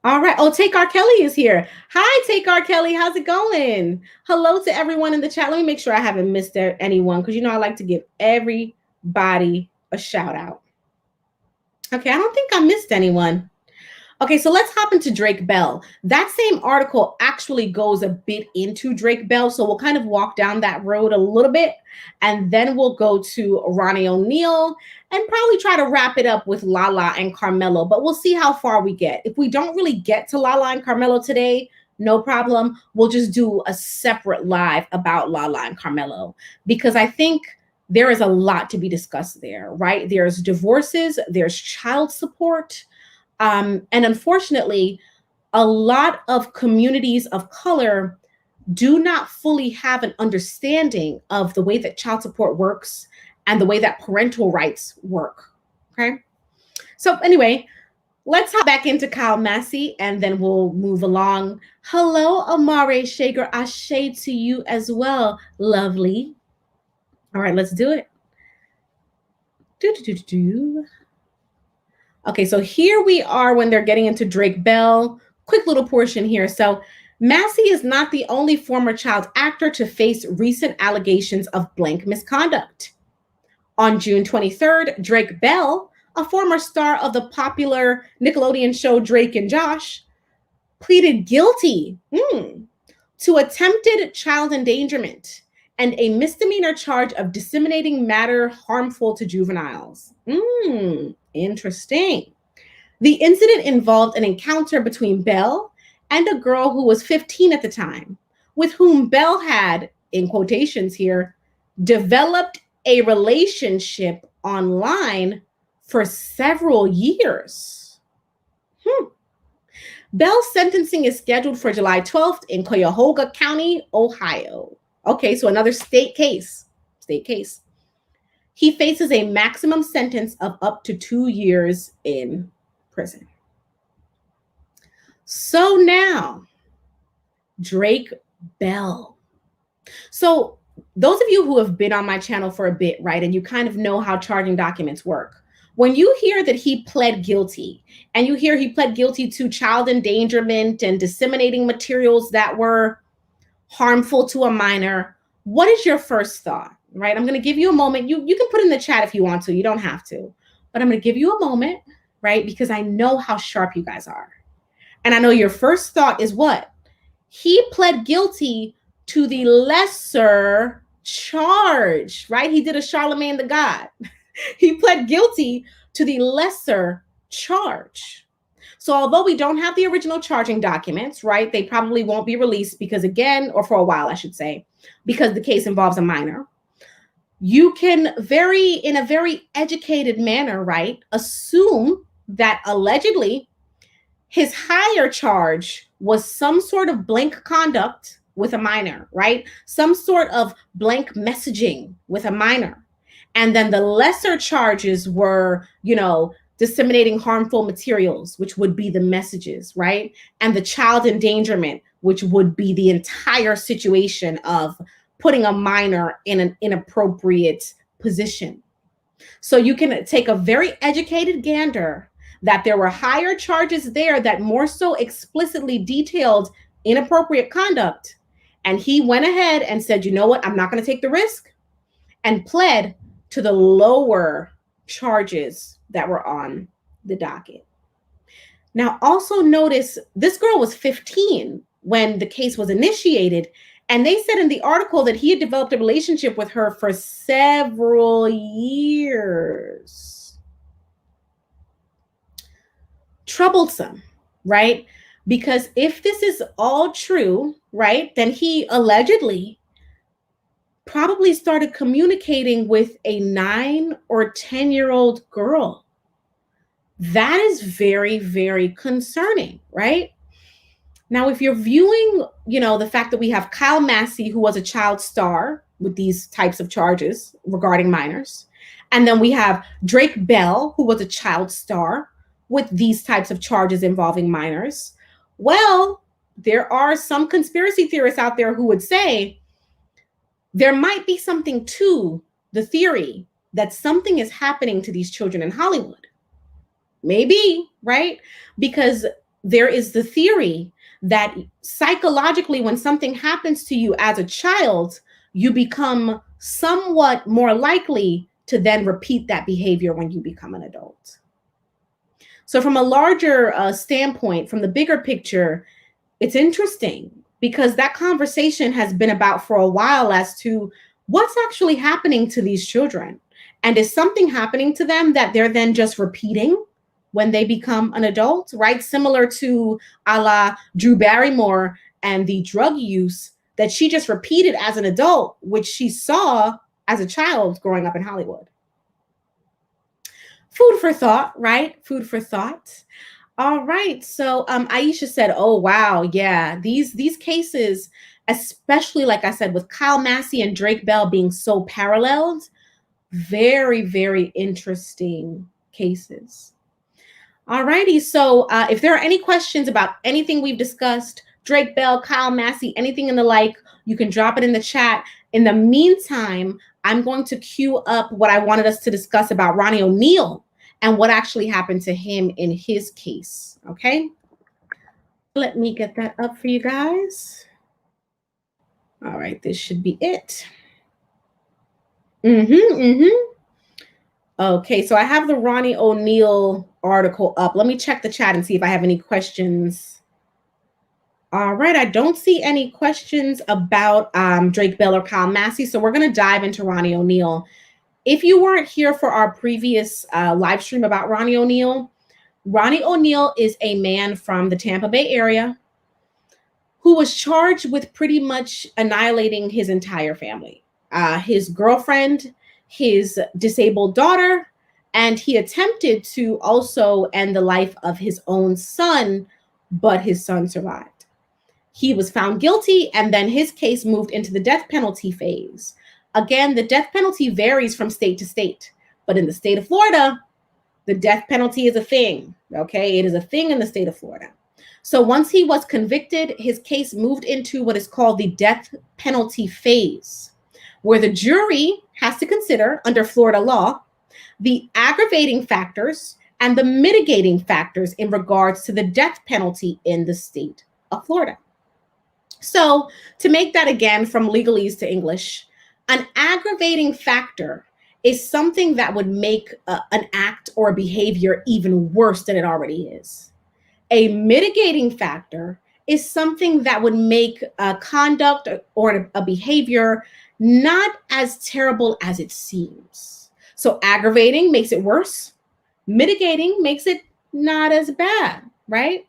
B: All right. Oh, Take Rkelly is here. Hi, Take Rkelly. How's it going? Hello to everyone in the chat. Let me make sure I haven't missed anyone because, I like to give everybody a shout out. Okay. I don't think I missed anyone. Okay, so let's hop into Drake Bell. That same article actually goes a bit into Drake Bell, so we'll kind of walk down that road a little bit, and then we'll go to Ronnie O'Neal and probably try to wrap it up with Lala and Carmelo, but we'll see how far we get. If we don't really get to Lala and Carmelo today, no problem. We'll just do a separate live about Lala and Carmelo, because I think there is a lot to be discussed there, right? There's divorces, there's child support, and unfortunately, a lot of communities of color do not fully have an understanding of the way that child support works and the way that parental rights work. Okay. So anyway, let's hop back into Kyle Massey and then we'll move along. Hello, Amare Shager. Ashe to you as well. Lovely. All right, let's do it. Okay, so here we are when they're getting into Drake Bell. Quick little portion here. So Massey is not the only former child actor to face recent allegations of blank misconduct. On June 23rd, Drake Bell, a former star of the popular Nickelodeon show Drake and Josh, pleaded guilty to attempted child endangerment and a misdemeanor charge of disseminating matter harmful to juveniles. Interesting. The incident involved an encounter between Bell and a girl who was 15 at the time, with whom Bell had, in quotations here, developed a relationship online for several years. Bell's sentencing is scheduled for July 12th in Cuyahoga County, Ohio. Okay, so another state case. He faces a maximum sentence of up to 2 years in prison. So now, Drake Bell. So those of you who have been on my channel for a bit, right, and you kind of know how charging documents work, when you hear that he pled guilty, and you hear he pled guilty to child endangerment and disseminating materials that were harmful to a minor, what is your first thought, right? I'm going to give you a moment. You can put in the chat if you want to. You don't have to. But I'm going to give you a moment, right? Because I know how sharp you guys are. And I know your first thought is what? He pled guilty to the lesser charge, right? He did a Charlemagne the God. He pled guilty to the lesser charge. So although we don't have the original charging documents, right, they probably won't be released because, again, or for a while, I should say, because the case involves a minor, you can in a very educated manner, right, assume that allegedly his higher charge was some sort of blank conduct with a minor, right? Some sort of blank messaging with a minor. And then the lesser charges were, disseminating harmful materials, which would be the messages, right? And the child endangerment, which would be the entire situation of putting a minor in an inappropriate position. So you can take a very educated gander that there were higher charges there that more so explicitly detailed inappropriate conduct. And he went ahead and said, you know what, I'm not going to take the risk, and pled to the lower charges that were on the docket. Now, also notice this girl was 15 when the case was initiated. And they said in the article that he had developed a relationship with her for several years. Troublesome, right? Because if this is all true, right, then he allegedly probably started communicating with a 9 or 10-year-old girl. That is very, very concerning, right? Now, if you're viewing, the fact that we have Kyle Massey, who was a child star with these types of charges regarding minors, and then we have Drake Bell, who was a child star with these types of charges involving minors, well, there are some conspiracy theorists out there who would say there might be something to the theory that something is happening to these children in Hollywood. Maybe, right? Because there is the theory that psychologically, when something happens to you as a child, you become somewhat more likely to then repeat that behavior when you become an adult. So from a larger standpoint, from the bigger picture, it's interesting because that conversation has been about for a while as to what's actually happening to these children. And is something happening to them that they're then just repeating when they become an adult, right? Similar to a la Drew Barrymore and the drug use that she just repeated as an adult, which she saw as a child growing up in Hollywood. Food for thought, right? Food for thought. All right. So Aisha said, oh, wow. Yeah, these cases, especially, like I said, with Kyle Massey and Drake Bell being so paralleled, very, very interesting cases. All righty. So if there are any questions about anything we've discussed, Drake Bell, Kyle Massey, anything in the like, you can drop it in the chat. In the meantime, I'm going to queue up what I wanted us to discuss about Ronnie O'Neal and what actually happened to him in his case. Okay. Let me get that up for you guys. All right. This should be it. Okay, so I have the Ronnie O'Neal article up. Let me check the chat and see if I have any questions. All right, I don't see any questions about Drake Bell or Kyle Massey, so we're going to dive into Ronnie O'Neal. If you weren't here for our previous live stream about Ronnie O'Neal is a man from the Tampa Bay area who was charged with pretty much annihilating his entire family, his girlfriend, his disabled daughter, and he attempted to also end the life of his own son, but his son survived. He was found guilty, and then his case moved into the death penalty phase. Again, the death penalty varies from state to state, but in the state of Florida, the death penalty is a thing, okay? It is a thing in the state of Florida. So once he was convicted, his case moved into what is called the death penalty phase, where the jury has to consider, under Florida law, the aggravating factors and the mitigating factors in regards to the death penalty in the state of Florida. So to make that again from legalese to English, an aggravating factor is something that would make an act or a behavior even worse than it already is. A mitigating factor is something that would make a conduct or a behavior not as terrible as it seems. So aggravating makes it worse. Mitigating makes it not as bad, right?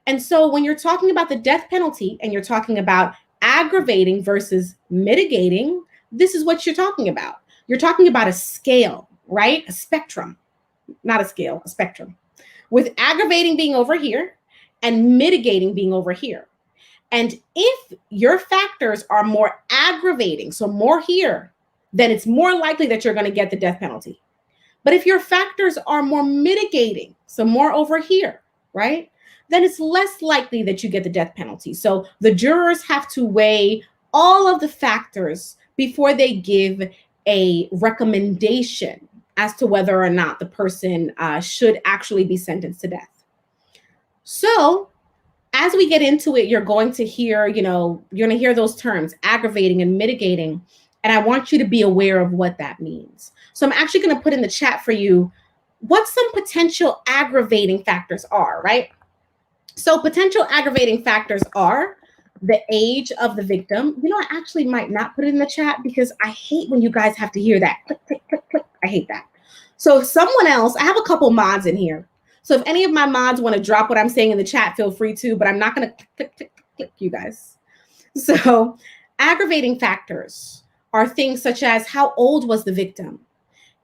B: And so when you're talking about the death penalty and you're talking about aggravating versus mitigating, this is what you're talking about. You're talking about a scale, right? A spectrum, not a scale, a spectrum, with aggravating being over here and mitigating being over here. And if your factors are more aggravating, so more here, then it's more likely that you're going to get the death penalty. But if your factors are more mitigating, so more over here, right, then it's less likely that you get the death penalty. So the jurors have to weigh all of the factors before they give a recommendation as to whether or not the person should actually be sentenced to death. So as we get into it, you're going to hear, you're going to hear those terms, aggravating and mitigating. And I want you to be aware of what that means. So I'm actually going to put in the chat for you what some potential aggravating factors are, right? So potential aggravating factors are the age of the victim. I actually might not put it in the chat because I hate when you guys have to hear that. Click, click, click, click. I hate that. So if someone else, I have a couple mods in here. So if any of my mods want to drop what I'm saying in the chat, feel free to, but I'm not going to click, click, click, click, you guys. So aggravating factors are things such as how old was the victim?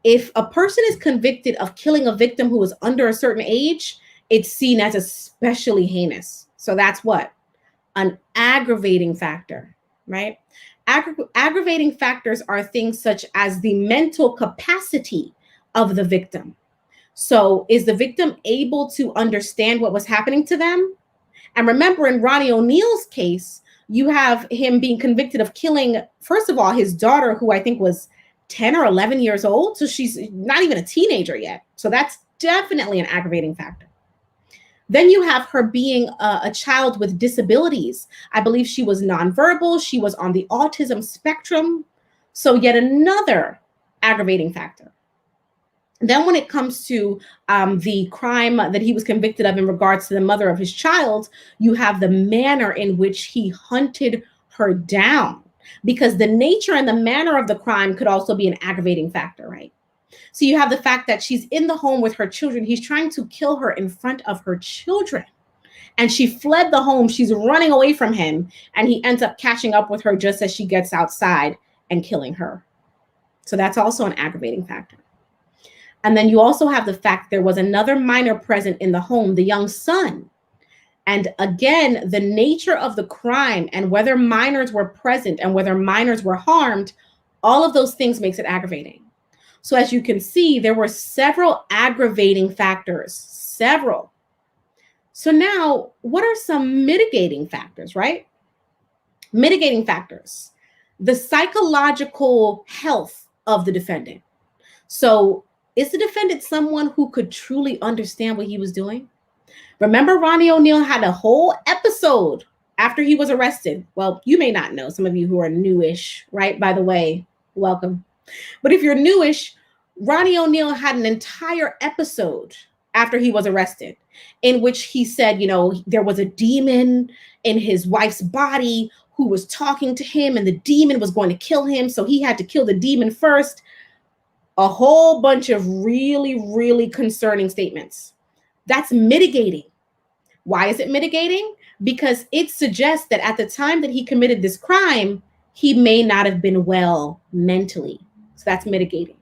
B: If a person is convicted of killing a victim who is under a certain age, it's seen as especially heinous. So that's what? An aggravating factor, right? Aggravating factors are things such as the mental capacity of the victim. So is the victim able to understand what was happening to them? And remember, in Ronnie O'Neal's case, you have him being convicted of killing, first of all, his daughter, who I think was 10 or 11 years old. So she's not even a teenager yet. So that's definitely an aggravating factor. Then you have her being a child with disabilities. I believe she was nonverbal. She was on the autism spectrum. So yet another aggravating factor. Then when it comes to the crime that he was convicted of in regards to the mother of his child, you have the manner in which he hunted her down, because the nature and the manner of the crime could also be an aggravating factor, right? So you have the fact that she's in the home with her children. He's trying to kill her in front of her children. And she fled the home. She's running away from him. And he ends up catching up with her just as she gets outside and killing her. So that's also an aggravating factor. And then you also have the fact there was another minor present in the home, the young son. And again, the nature of the crime and whether minors were present and whether minors were harmed, all of those things makes it aggravating. So as you can see, there were several aggravating factors, several. So now, what are some mitigating factors, right? Mitigating factors, the psychological health of the defendant. So is the defendant someone who could truly understand what he was doing? Remember, Ronnie O'Neal had a whole episode after he was arrested. Well, you may not know, some of you who are newish, right? By the way, welcome. But if you're newish, Ronnie O'Neal had an entire episode after he was arrested in which he said, there was a demon in his wife's body who was talking to him and the demon was going to kill him. So he had to kill the demon first. A whole bunch of really, really concerning statements. That's mitigating. Why is it mitigating? Because it suggests that at the time that he committed this crime, he may not have been well mentally. So that's mitigating.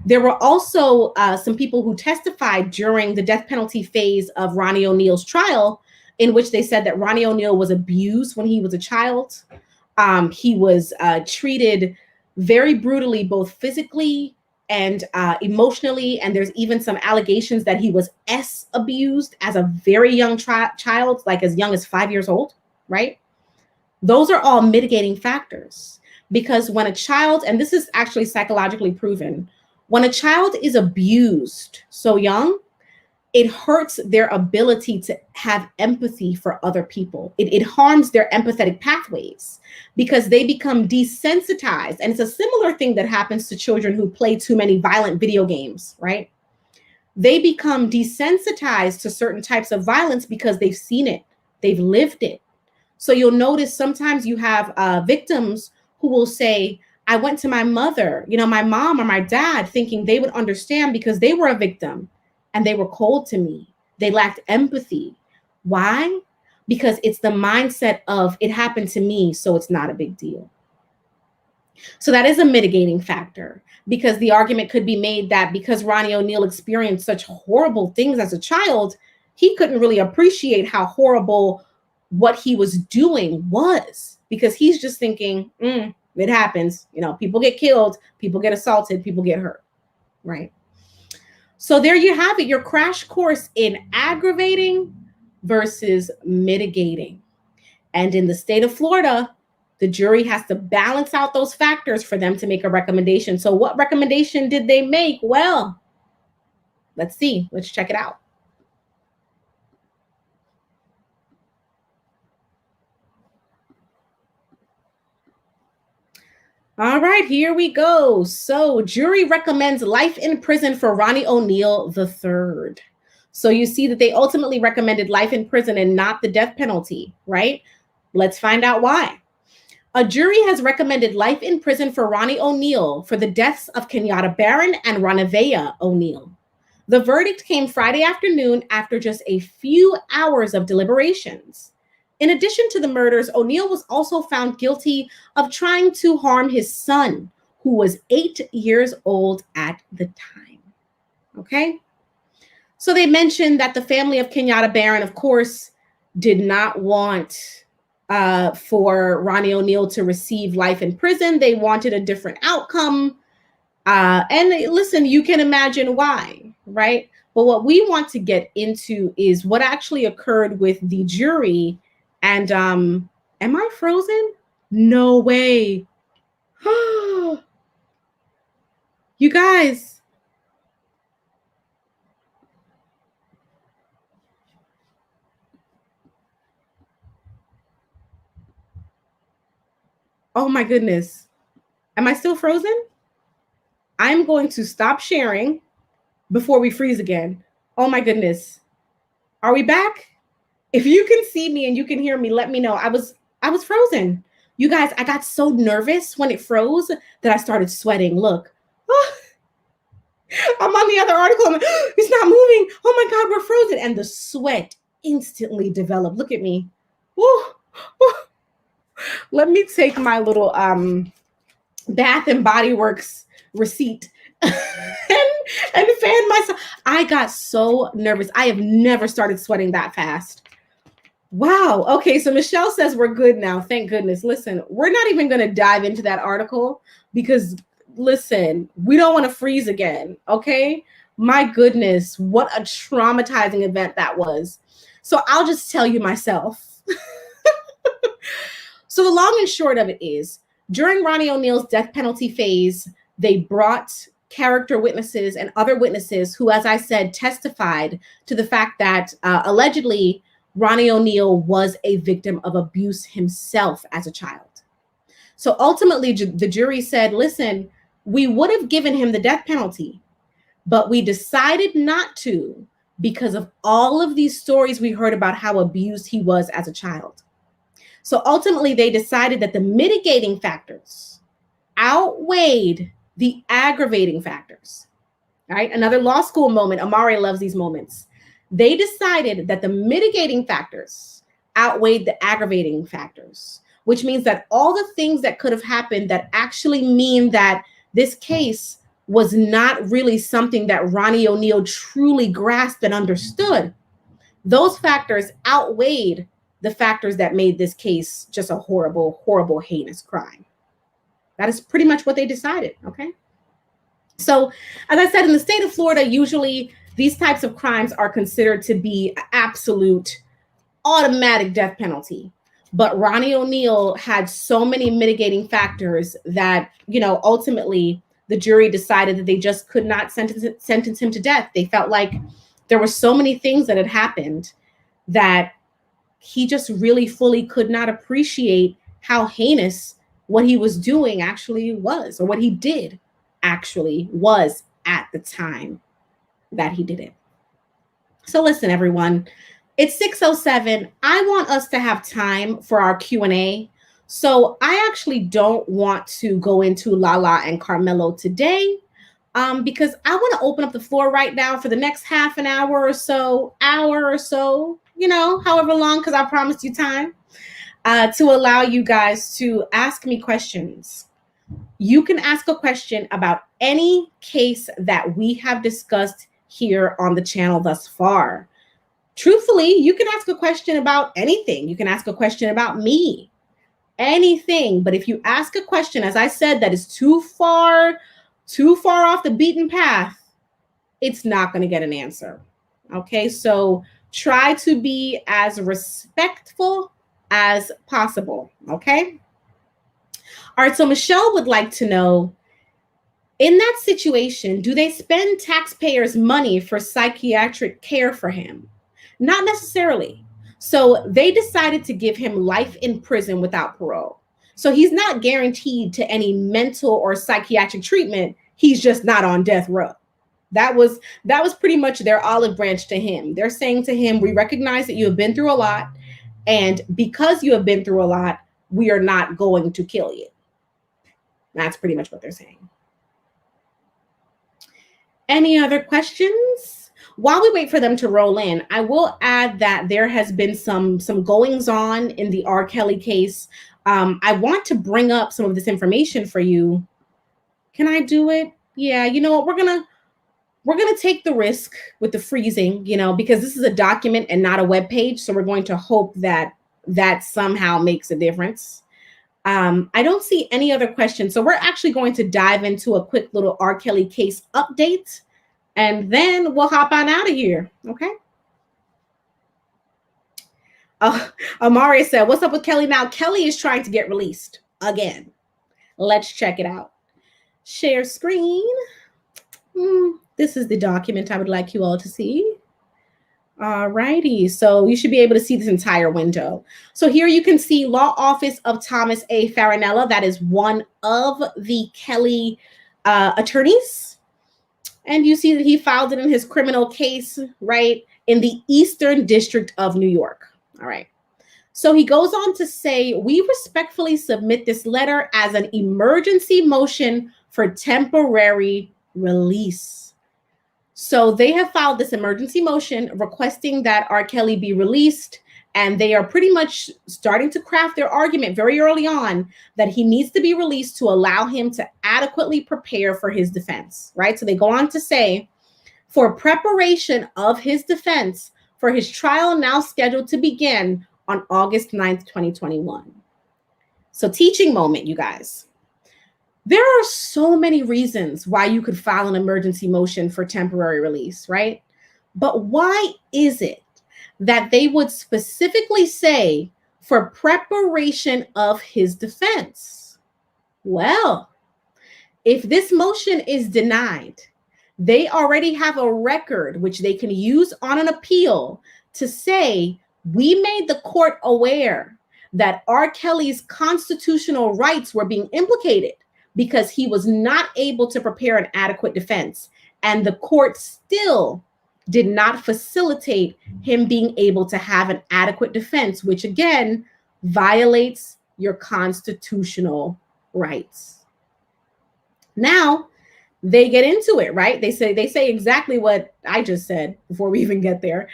B: There were also some people who testified during the death penalty phase of Ronnie O'Neal's trial, in which they said that Ronnie O'Neal was abused when he was a child. He was treated very brutally, both physically and emotionally. And there's even some allegations that he was abused as a very young child, like as young as 5 years old, right? Those are all mitigating factors, because when a child, and this is actually psychologically proven, when a child is abused so young, it hurts their ability to have empathy for other people. It harms their empathetic pathways because they become desensitized. And it's a similar thing that happens to children who play too many violent video games, right? They become desensitized to certain types of violence because they've seen it, they've lived it. So you'll notice sometimes you have victims who will say, I went to my mother, my mom or my dad, thinking they would understand because they were a victim. And they were cold to me. They lacked empathy. Why? because it's the mindset of it happened to me, so it's not a big deal. So that is a mitigating factor, because the argument could be made that because Ronnie O'Neal experienced such horrible things as a child, he couldn't really appreciate how horrible what he was doing was, because he's just thinking, it happens. You know, people get killed, people get assaulted, people get hurt, right? So there you have it, your crash course in aggravating versus mitigating. And in the state of Florida, the jury has to balance out those factors for them to make a recommendation. So what recommendation did they make? Well, let's see. Let's check it out. All right, here we go. So jury recommends life in prison for Ronnie O'Neal III. So you see that they ultimately recommended life in prison and not the death penalty, right? Let's find out why. A jury has recommended life in prison for Ronnie O'Neal for the deaths of Kenyatta Barron and Ranavea O'Neal. The verdict came Friday afternoon after just a few hours of deliberations. In addition to the murders, O'Neal was also found guilty of trying to harm his son, who was 8 years old at the time. Okay? So they mentioned that the family of Kenyatta Barron, of course, did not want for Ronnie O'Neal to receive life in prison. They wanted a different outcome. And listen, you can imagine why, right? But what we want to get into is what actually occurred with the jury. And am I frozen? No way. You guys. Oh my goodness. Am I still frozen? I'm going to stop sharing before we freeze again. Oh my goodness. Are we back? If you can see me and you can hear me, let me know. I was frozen. You guys, I got so nervous when it froze that I started sweating. Look. Oh, I'm on the other article. It's not moving. Oh my God, we're frozen. And the sweat instantly developed. Look at me. Woo. Woo. Let me take my little Bath and Body Works receipt and fan myself. I got so nervous. I have never started sweating that fast. Wow. Okay, so Michelle says we're good now. Thank goodness. Listen, we're not even going to dive into that article because, listen, we don't want to freeze again. Okay. My goodness, what a traumatizing event that was. So I'll just tell you myself. So the long and short of it is, during Ronnie O'Neal's death penalty phase, they brought character witnesses and other witnesses who, as I said, testified to the fact that allegedly Ronnie O'Neal was a victim of abuse himself as a child. So ultimately, the jury said, listen, we would have given him the death penalty, but we decided not to because of all of these stories we heard about how abused he was as a child. So ultimately, they decided that the mitigating factors outweighed the aggravating factors. All right, another law school moment. Amari loves these moments. They decided that the mitigating factors outweighed the aggravating factors, which means that all the things that could have happened that actually mean that this case was not really something that Ronnie O'Neal truly grasped and understood, those factors outweighed the factors that made this case just a horrible, horrible, heinous crime. That is pretty much what they decided, okay? So, as I said, in the state of Florida, usually these types of crimes are considered to be absolute automatic death penalty. But Ronnie O'Neal had so many mitigating factors that, ultimately the jury decided that they just could not sentence him to death. They felt like there were so many things that had happened that he just really fully could not appreciate how heinous what he was doing actually was, or what he did actually was at the time that he did it. So listen, everyone, it's 6:07. I want us to have time for our Q&A. So I actually don't want to go into Lala and Carmelo today because I want to open up the floor right now for the next half an hour or so, however long, because I promised you time to allow you guys to ask me questions. You can ask a question about any case that we have discussed here on the channel thus far. Truthfully, you can ask a question about anything. You can ask a question about me, anything. But if you ask a question, as I said, that is too far off the beaten path, it's not going to get an answer. Okay, so try to be as respectful as possible. Okay. All right, so Michelle would like to know, in that situation, do they spend taxpayers' money for psychiatric care for him? Not necessarily. So they decided to give him life in prison without parole. So he's not guaranteed to any mental or psychiatric treatment. He's just not on death row. That was pretty much their olive branch to him. They're saying to him, we recognize that you have been through a lot, and because you have been through a lot, we are not going to kill you. That's pretty much what they're saying. Any other questions? While we wait for them to roll in, I will add that there has been some goings on in the Rkelly case. I want to bring up some of this information for you. Can I do it? Yeah, you know what? We're gonna take the risk with the freezing, because this is a document and not a web page. So we're going to hope that somehow makes a difference. I don't see any other questions. So we're actually going to dive into a quick little Rkelly case update, and then we'll hop on out of here. Okay. Amari said, what's up with Kelly now? Kelly is trying to get released again. Let's check it out. Share screen. This is the document I would like you all to see. All righty. So you should be able to see this entire window. So here you can see Law Office of Thomas A. Farinella. That is one of the Kelly attorneys. And you see that he filed it in his criminal case, right, in the Eastern District of New York. All right. So he goes on to say, we respectfully submit this letter as an emergency motion for temporary release. So they have filed this emergency motion requesting that Rkelly be released, and they are pretty much starting to craft their argument very early on that he needs to be released to allow him to adequately prepare for his defense, right? So they go on to say, for preparation of his defense for his trial now scheduled to begin on August 9th, 2021. So teaching moment, you guys. There are so many reasons why you could file an emergency motion for temporary release, right? But why is it that they would specifically say for preparation of his defense? Well, if this motion is denied, they already have a record which they can use on an appeal to say, we made the court aware that Rkelly's constitutional rights were being implicated because he was not able to prepare an adequate defense. And the court still did not facilitate him being able to have an adequate defense, which again violates your constitutional rights. Now they get into it, right? They say exactly what I just said before we even get there.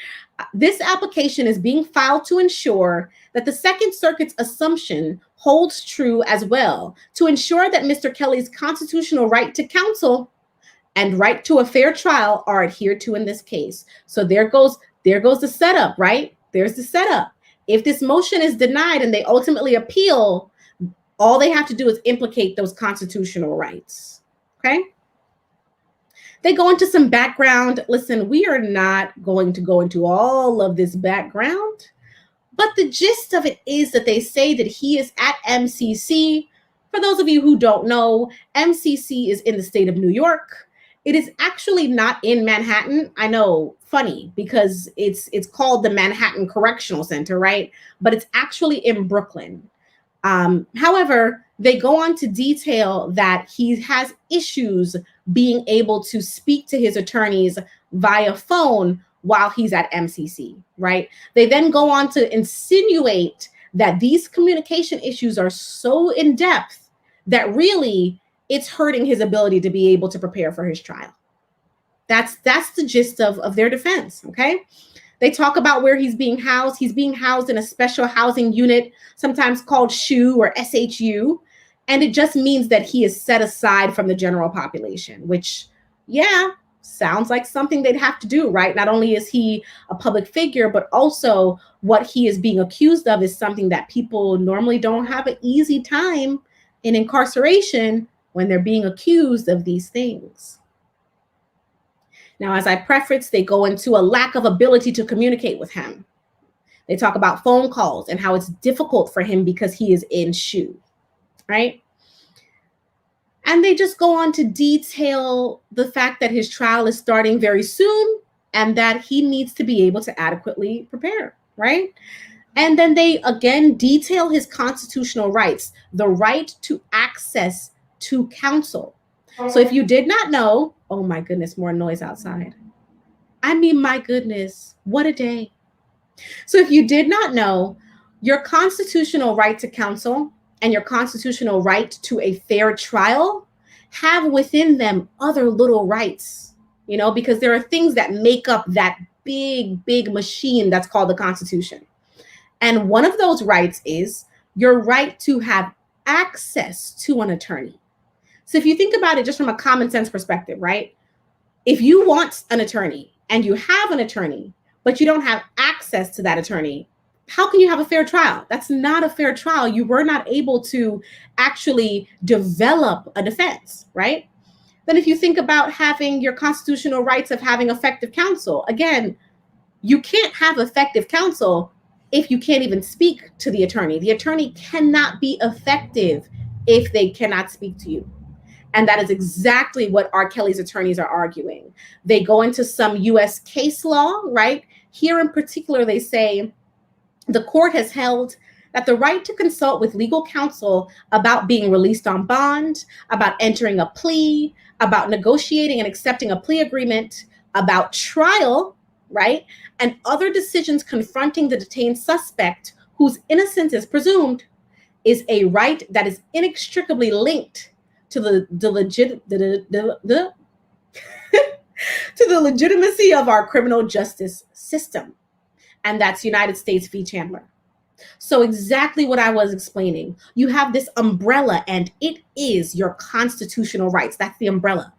B: This application is being filed to ensure that the Second Circuit's assumption holds true as well, to ensure that Mr. Kelly's constitutional right to counsel and right to a fair trial are adhered to in this case. So there goes the setup, right? There's the setup. If this motion is denied and they ultimately appeal, all they have to do is implicate those constitutional rights, okay? They go into some background. Listen, we are not going to go into all of this background, but the gist of it is that they say that he is at MCC. For those of you who don't know, MCC is in the state of New York. It is actually not in Manhattan. I know, funny, because it's called the Manhattan Correctional Center, right? But it's actually in Brooklyn. However, they go on to detail that he has issues being able to speak to his attorneys via phone while he's at MCC, right? They then go on to insinuate that these communication issues are so in depth that really it's hurting his ability to be able to prepare for his trial. That's the gist of their defense, okay? They talk about where he's being housed. He's being housed in a special housing unit, sometimes called SHU or SHU. And it just means that he is set aside from the general population, which, yeah, sounds like something they'd have to do, right? Not only is he a public figure, but also what he is being accused of is something that people normally don't have an easy time in incarceration when they're being accused of these things. Now, as I preface, they go into a lack of ability to communicate with him. They talk about phone calls and how it's difficult for him because he is in SHU, right? And they just go on to detail the fact that his trial is starting very soon and that he needs to be able to adequately prepare, right? And then they again detail his constitutional rights, the right to access to counsel. So if you did not know, oh my goodness, more noise outside. I mean, my goodness, what a day. So if you did not know, your constitutional right to counsel and your constitutional right to a fair trial have within them other little rights, you know, because there are things that make up that big, big machine that's called the Constitution. And one of those rights is your right to have access to an attorney. So if you think about it just from a common sense perspective, right? If you want an attorney and you have an attorney, but you don't have access to that attorney, how can you have a fair trial? That's not a fair trial. You were not able to actually develop a defense, right? Then if you think about having your constitutional rights of having effective counsel, again, you can't have effective counsel if you can't even speak to the attorney. The attorney cannot be effective if they cannot speak to you. And that is exactly what Rkelly's attorneys are arguing. They go into some US case law, right? Here in particular, they say the court has held that the right to consult with legal counsel about being released on bond, about entering a plea, about negotiating and accepting a plea agreement, about trial, right? And other decisions confronting the detained suspect whose innocence is presumed is a right that is inextricably linked to the legitimacy of our criminal justice system. And that's United States v. Chandler. So exactly what I was explaining. You have this umbrella and it is your constitutional rights. That's the umbrella.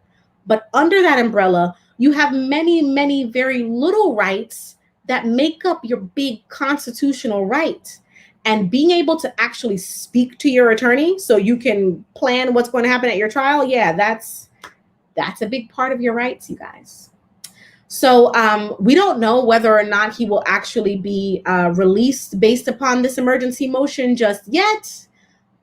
B: But under that umbrella, you have many, many very little rights that make up your big constitutional right. And being able to actually speak to your attorney so you can plan what's going to happen at your trial, yeah, that's a big part of your rights, you guys. So we don't know whether or not he will actually be released based upon this emergency motion just yet,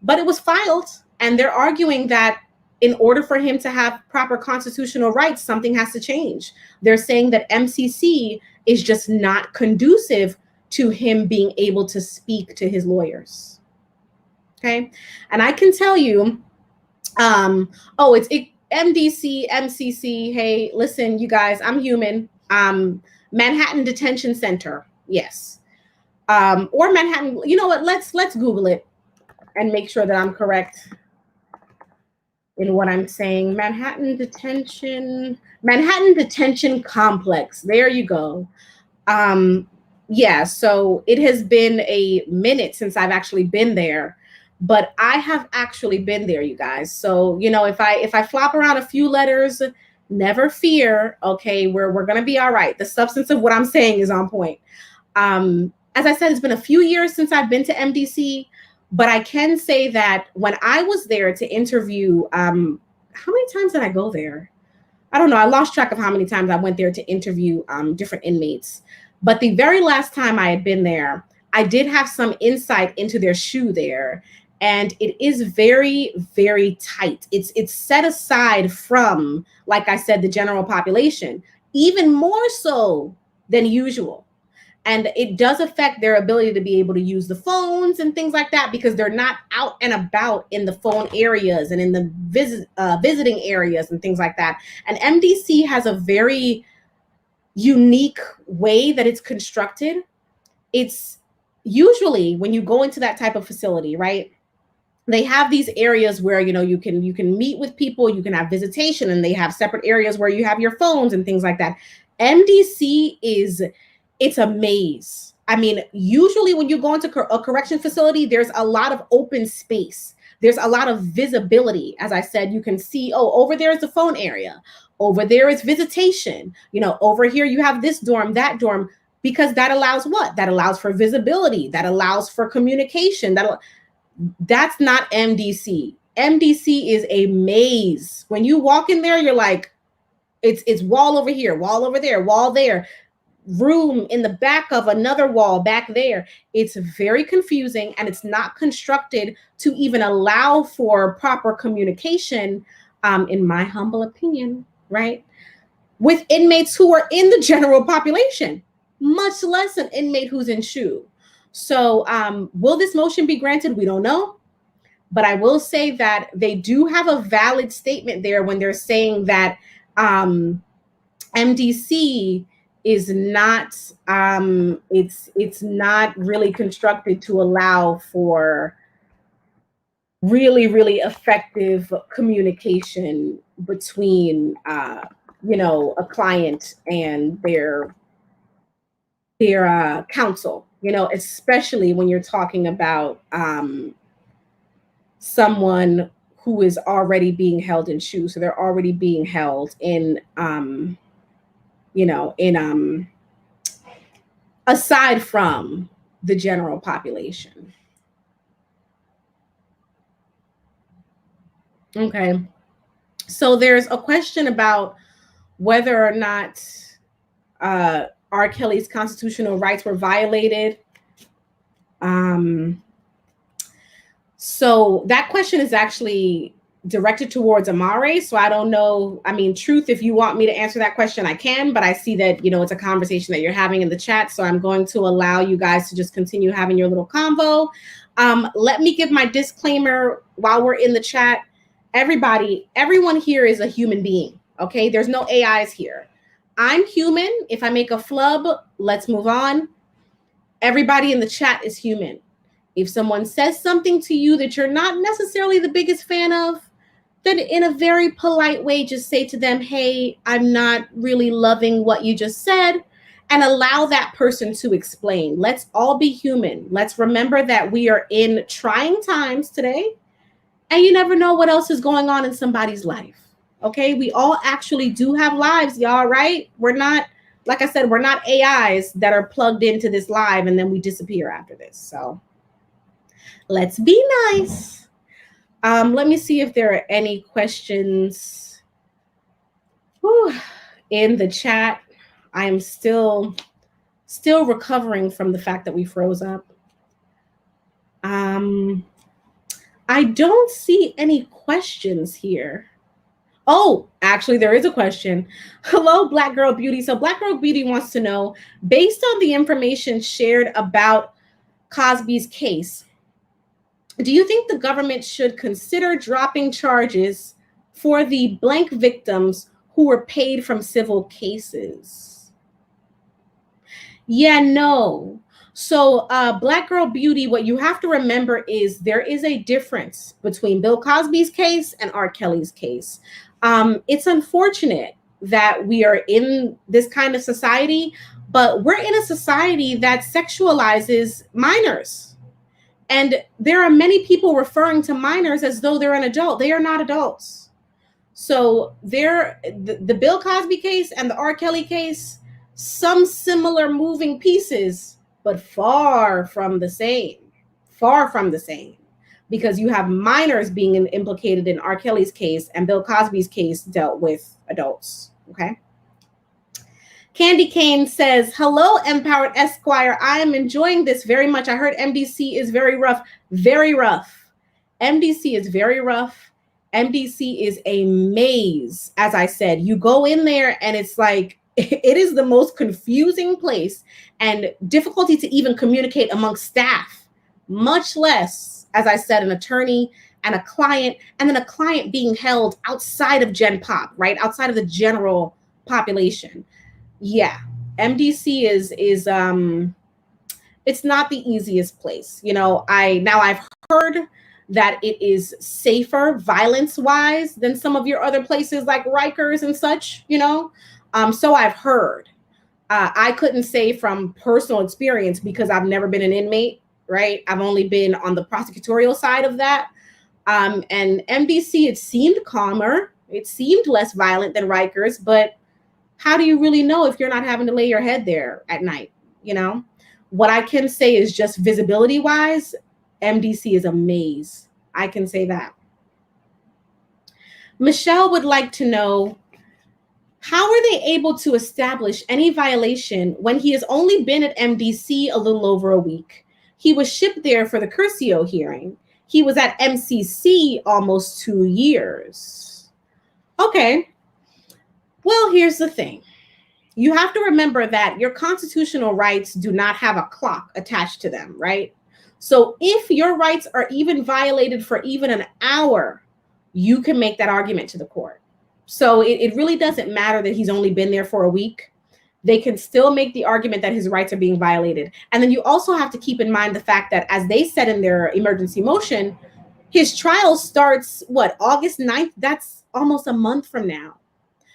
B: but it was filed, and they're arguing that in order for him to have proper constitutional rights, something has to change. They're saying that MCC is just not conducive to him being able to speak to his lawyers. Okay. And I can tell you, it's MDC, MCC. Hey, listen, you guys, I'm human. Manhattan Detention Center. Yes. Or Manhattan, you know what? Let's Google it and make sure that I'm correct in what I'm saying. Manhattan Detention Complex. There you go. Yeah, so it has been a minute since I've actually been there, but I have actually been there, you guys. So, you know, if I flop around a few letters, never fear. Okay, we're gonna be all right. The substance of what I'm saying is on point. As I said, it's been a few years since I've been to MDC, but I can say that when I was there to interview, how many times did I go there? I don't know. I lost track of how many times I went there to interview different inmates. But the very last time I had been there, I did have some insight into their SHU there. And it is very, very tight. It's set aside from, like I said, the general population, even more so than usual. And it does affect their ability to be able to use the phones and things like that, because they're not out and about in the phone areas and in the visiting areas and things like that. And MDC has a very unique way that it's constructed. It's usually when you go into that type of facility, right? They have these areas where, you know, you can meet with people, you can have visitation, and they have separate areas where you have your phones and things like that. MDC it's a maze. I mean, usually when you go into a correction facility, there's a lot of open space. There's a lot of visibility. As I said, you can see, oh, over there is the phone area. Over there is visitation. You know, over here you have this dorm, that dorm, because that allows what? That allows for visibility. That allows for communication. That's not MDC. MDC is a maze. When you walk in there, you're like, it's wall over here, wall over there, wall there, room in the back of another wall back there. It's very confusing, and it's not constructed to even allow for proper communication, in my humble opinion, right? With inmates who are in the general population, much less an inmate who's in SHU. So will this motion be granted? We don't know. But I will say that they do have a valid statement there when they're saying that MDC is not, it's not really constructed to allow for really, really effective communication between, you know, a client and their counsel, you know, especially when you're talking about someone who is already being held in SHU. So they're already being held in, you know, in aside from the general population. Okay. So there's a question about whether or not R. Kelly's constitutional rights were violated. So that question is actually directed towards Amare. So I don't know. I mean, Truth, if you want me to answer that question, I can, but I see that, you know, it's a conversation that you're having in the chat. So I'm going to allow you guys to just continue having your little convo. Let me give my disclaimer while we're in the chat. Everybody, everyone here is a human being. Okay. There's no AIs here. I'm human. If I make a flub, let's move on. Everybody in the chat is human. If someone says something to you that you're not necessarily the biggest fan of, then in a very polite way, just say to them, hey, I'm not really loving what you just said, and allow that person to explain. Let's all be human. Let's remember that we are in trying times today, and you never know what else is going on in somebody's life. Okay, we all actually do have lives, y'all, right? We're not, like I said, we're not AIs that are plugged into this live and then we disappear after this. So let's be nice. Let me see if there are any questions in the chat. I am still recovering from the fact that we froze up. I don't see any questions here. Oh, actually, there is a question. Hello, Black Girl Beauty. So Black Girl Beauty wants to know, based on the information shared about Cosby's case, do you think the government should consider dropping charges for the blank victims who were paid from civil cases? Yeah, no. So Black Girl Beauty, what you have to remember is there is a difference between Bill Cosby's case and R. Kelly's case. It's unfortunate that we are in this kind of society, but we're in a society that sexualizes minors. And there are many people referring to minors as though they're an adult. They are not adults. So the Bill Cosby case and the R. Kelly case, some similar moving pieces, but far from the same. Far from the same. Because you have minors being implicated in R. Kelly's case, and Bill Cosby's case dealt with adults. Okay. Candy Cane says, hello, Empowered Esquire. I am enjoying this very much. I heard MDC is very rough. Very rough. MDC is very rough. MDC is a maze. As I said, you go in there and it's like, it is the most confusing place and difficulty to even communicate amongst staff, much less, as I said, an attorney and a client, and then a client being held outside of Gen Pop, right? Outside of the general population. Yeah, MDC is it's not the easiest place. You know, I've heard that it is safer violence-wise than some of your other places like Rikers and such, you know. So I've heard. I couldn't say from personal experience because I've never been an inmate, right? I've only been on the prosecutorial side of that. And MDC, it seemed calmer. It seemed less violent than Rikers, but how do you really know if you're not having to lay your head there at night? You know, what I can say is just visibility wise, MDC is a maze. I can say that. Michelle would like to know, how are they able to establish any violation when he has only been at MDC a little over a week? He was shipped there for the Curcio hearing. He was at MCC almost 2 years. Okay. Well, here's the thing. You have to remember that your constitutional rights do not have a clock attached to them, right? So if your rights are even violated for even an hour, you can make that argument to the court. So it really doesn't matter that he's only been there for a week. They can still make the argument that his rights are being violated. And then you also have to keep in mind the fact that, as they said in their emergency motion, his trial starts, August 9th? That's almost a month from now.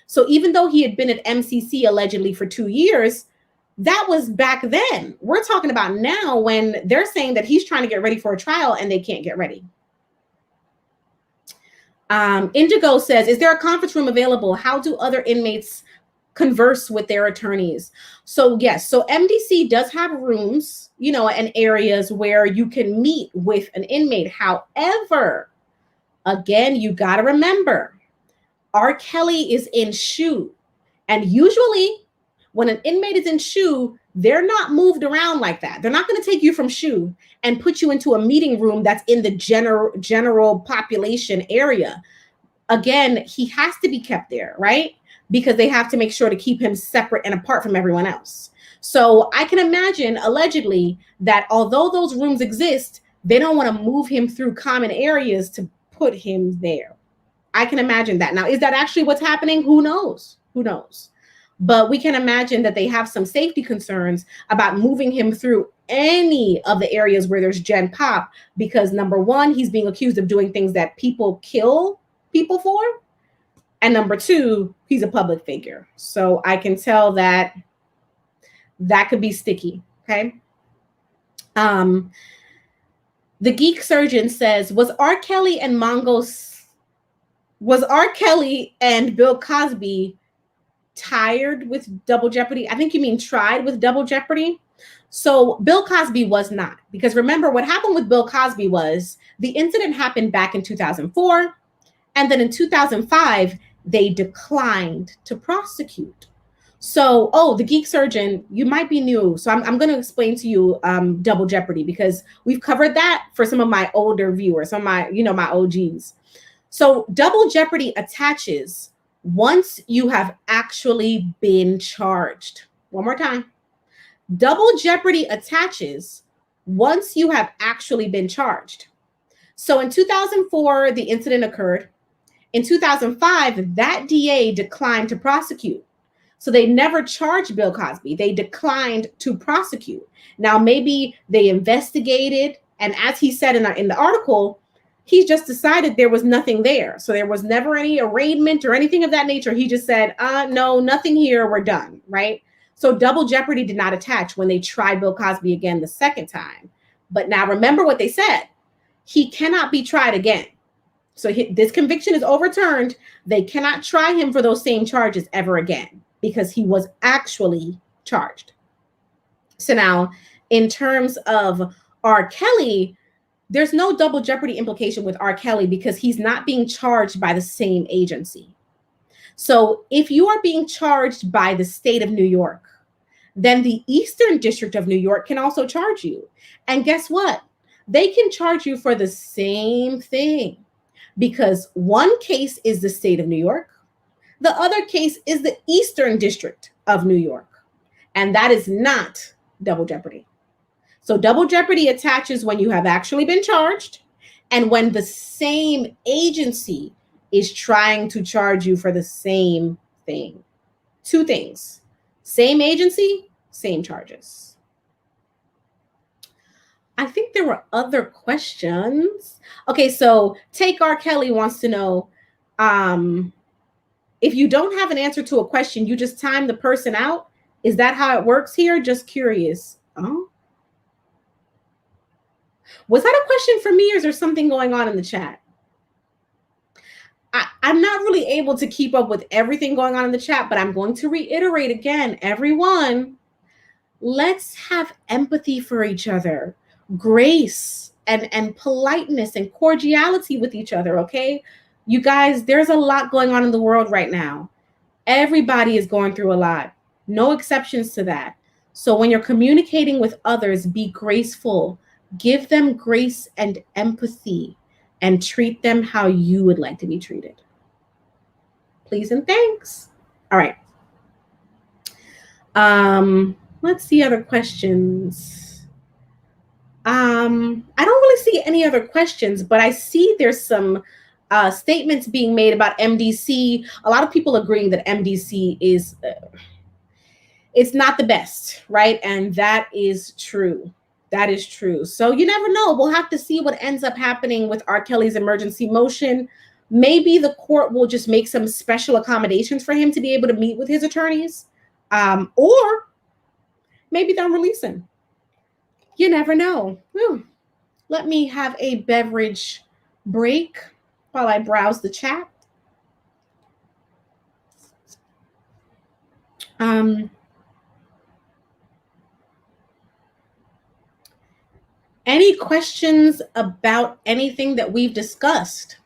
B: So even though he had been at MCC allegedly for 2 years, that was back then. We're talking about now when they're saying that he's trying to get ready for a trial and they can't get ready. Indigo says, is there a conference room available? How do other inmates converse with their attorneys? So yes, so MDC does have rooms, and areas where you can meet with an inmate. However, again, you got to remember, Rkelly is in SHU. And usually when an inmate is in SHU, they're not moved around like that. They're not going to take you from SHU and put you into a meeting room that's in the general population area. Again, he has to be kept there, right? Because they have to make sure to keep him separate and apart from everyone else. So I can imagine, allegedly, that although those rooms exist, they don't want to move him through common areas to put him there. I can imagine that. Now, is that actually what's happening? Who knows? Who knows? But we can imagine that they have some safety concerns about moving him through any of the areas where there's Gen Pop, because number one, he's being accused of doing things that people kill people for. And number two, he's a public figure. So I can tell that that could be sticky. Okay. The Geek Surgeon says, was Rkelly and Bill Cosby tired with Double Jeopardy? I think you mean tried with Double Jeopardy. So Bill Cosby was not, because remember what happened with Bill Cosby was the incident happened back in 2004. And then in 2005, they declined to prosecute. So, the Geek Surgeon, you might be new. So I'm going to explain to you Double Jeopardy, because we've covered that for some of my older viewers, some of my, my OGs. So Double Jeopardy attaches once you have actually been charged. One more time. Double Jeopardy attaches once you have actually been charged. So in 2004, the incident occurred. In 2005, that DA declined to prosecute. So they never charged Bill Cosby. They declined to prosecute. Now, maybe they investigated. And as he said in the article, he just decided there was nothing there. So there was never any arraignment or anything of that nature. He just said, no, nothing here. We're done. Right. So Double Jeopardy did not attach when they tried Bill Cosby again the second time. But now remember what they said. He cannot be tried again. So this conviction is overturned. They cannot try him for those same charges ever again because he was actually charged. So now, in terms of Rkelly, there's no Double Jeopardy implication with Rkelly because he's not being charged by the same agency. So if you are being charged by the state of New York, then the Eastern District of New York can also charge you. And guess what? They can charge you for the same thing because one case is the state of New York. The other case is the Eastern District of New York. And that is not Double Jeopardy. So Double Jeopardy attaches when you have actually been charged and when the same agency is trying to charge you for the same thing. Two things. Same agency, same charges. I think there were other questions. Okay, so Take Rkelly wants to know, if you don't have an answer to a question, you just time the person out Is that how it works here? Just curious. Oh, was that a question for me, or is there something going on in the chat? I'm not really able to keep up with everything going on in the chat, but I'm going to reiterate again, everyone, let's have empathy for each other, grace and politeness and cordiality with each other, okay? You guys, there's a lot going on in the world right now. Everybody is going through a lot, no exceptions to that. So when you're communicating with others, be graceful, give them grace and empathy, and treat them how you would like to be treated. Please and thanks. All right. Let's see other questions. I don't really see any other questions, but I see there's some statements being made about MDC. A lot of people agreeing that MDC is it's not the best, right? And that is true. That is true. So you never know. We'll have to see what ends up happening with Rkelly's emergency motion. Maybe the court will just make some special accommodations for him to be able to meet with his attorneys. Or maybe they'll release him. You never know. Whew. Let me have a beverage break while I browse the chat. Any questions about anything that we've discussed?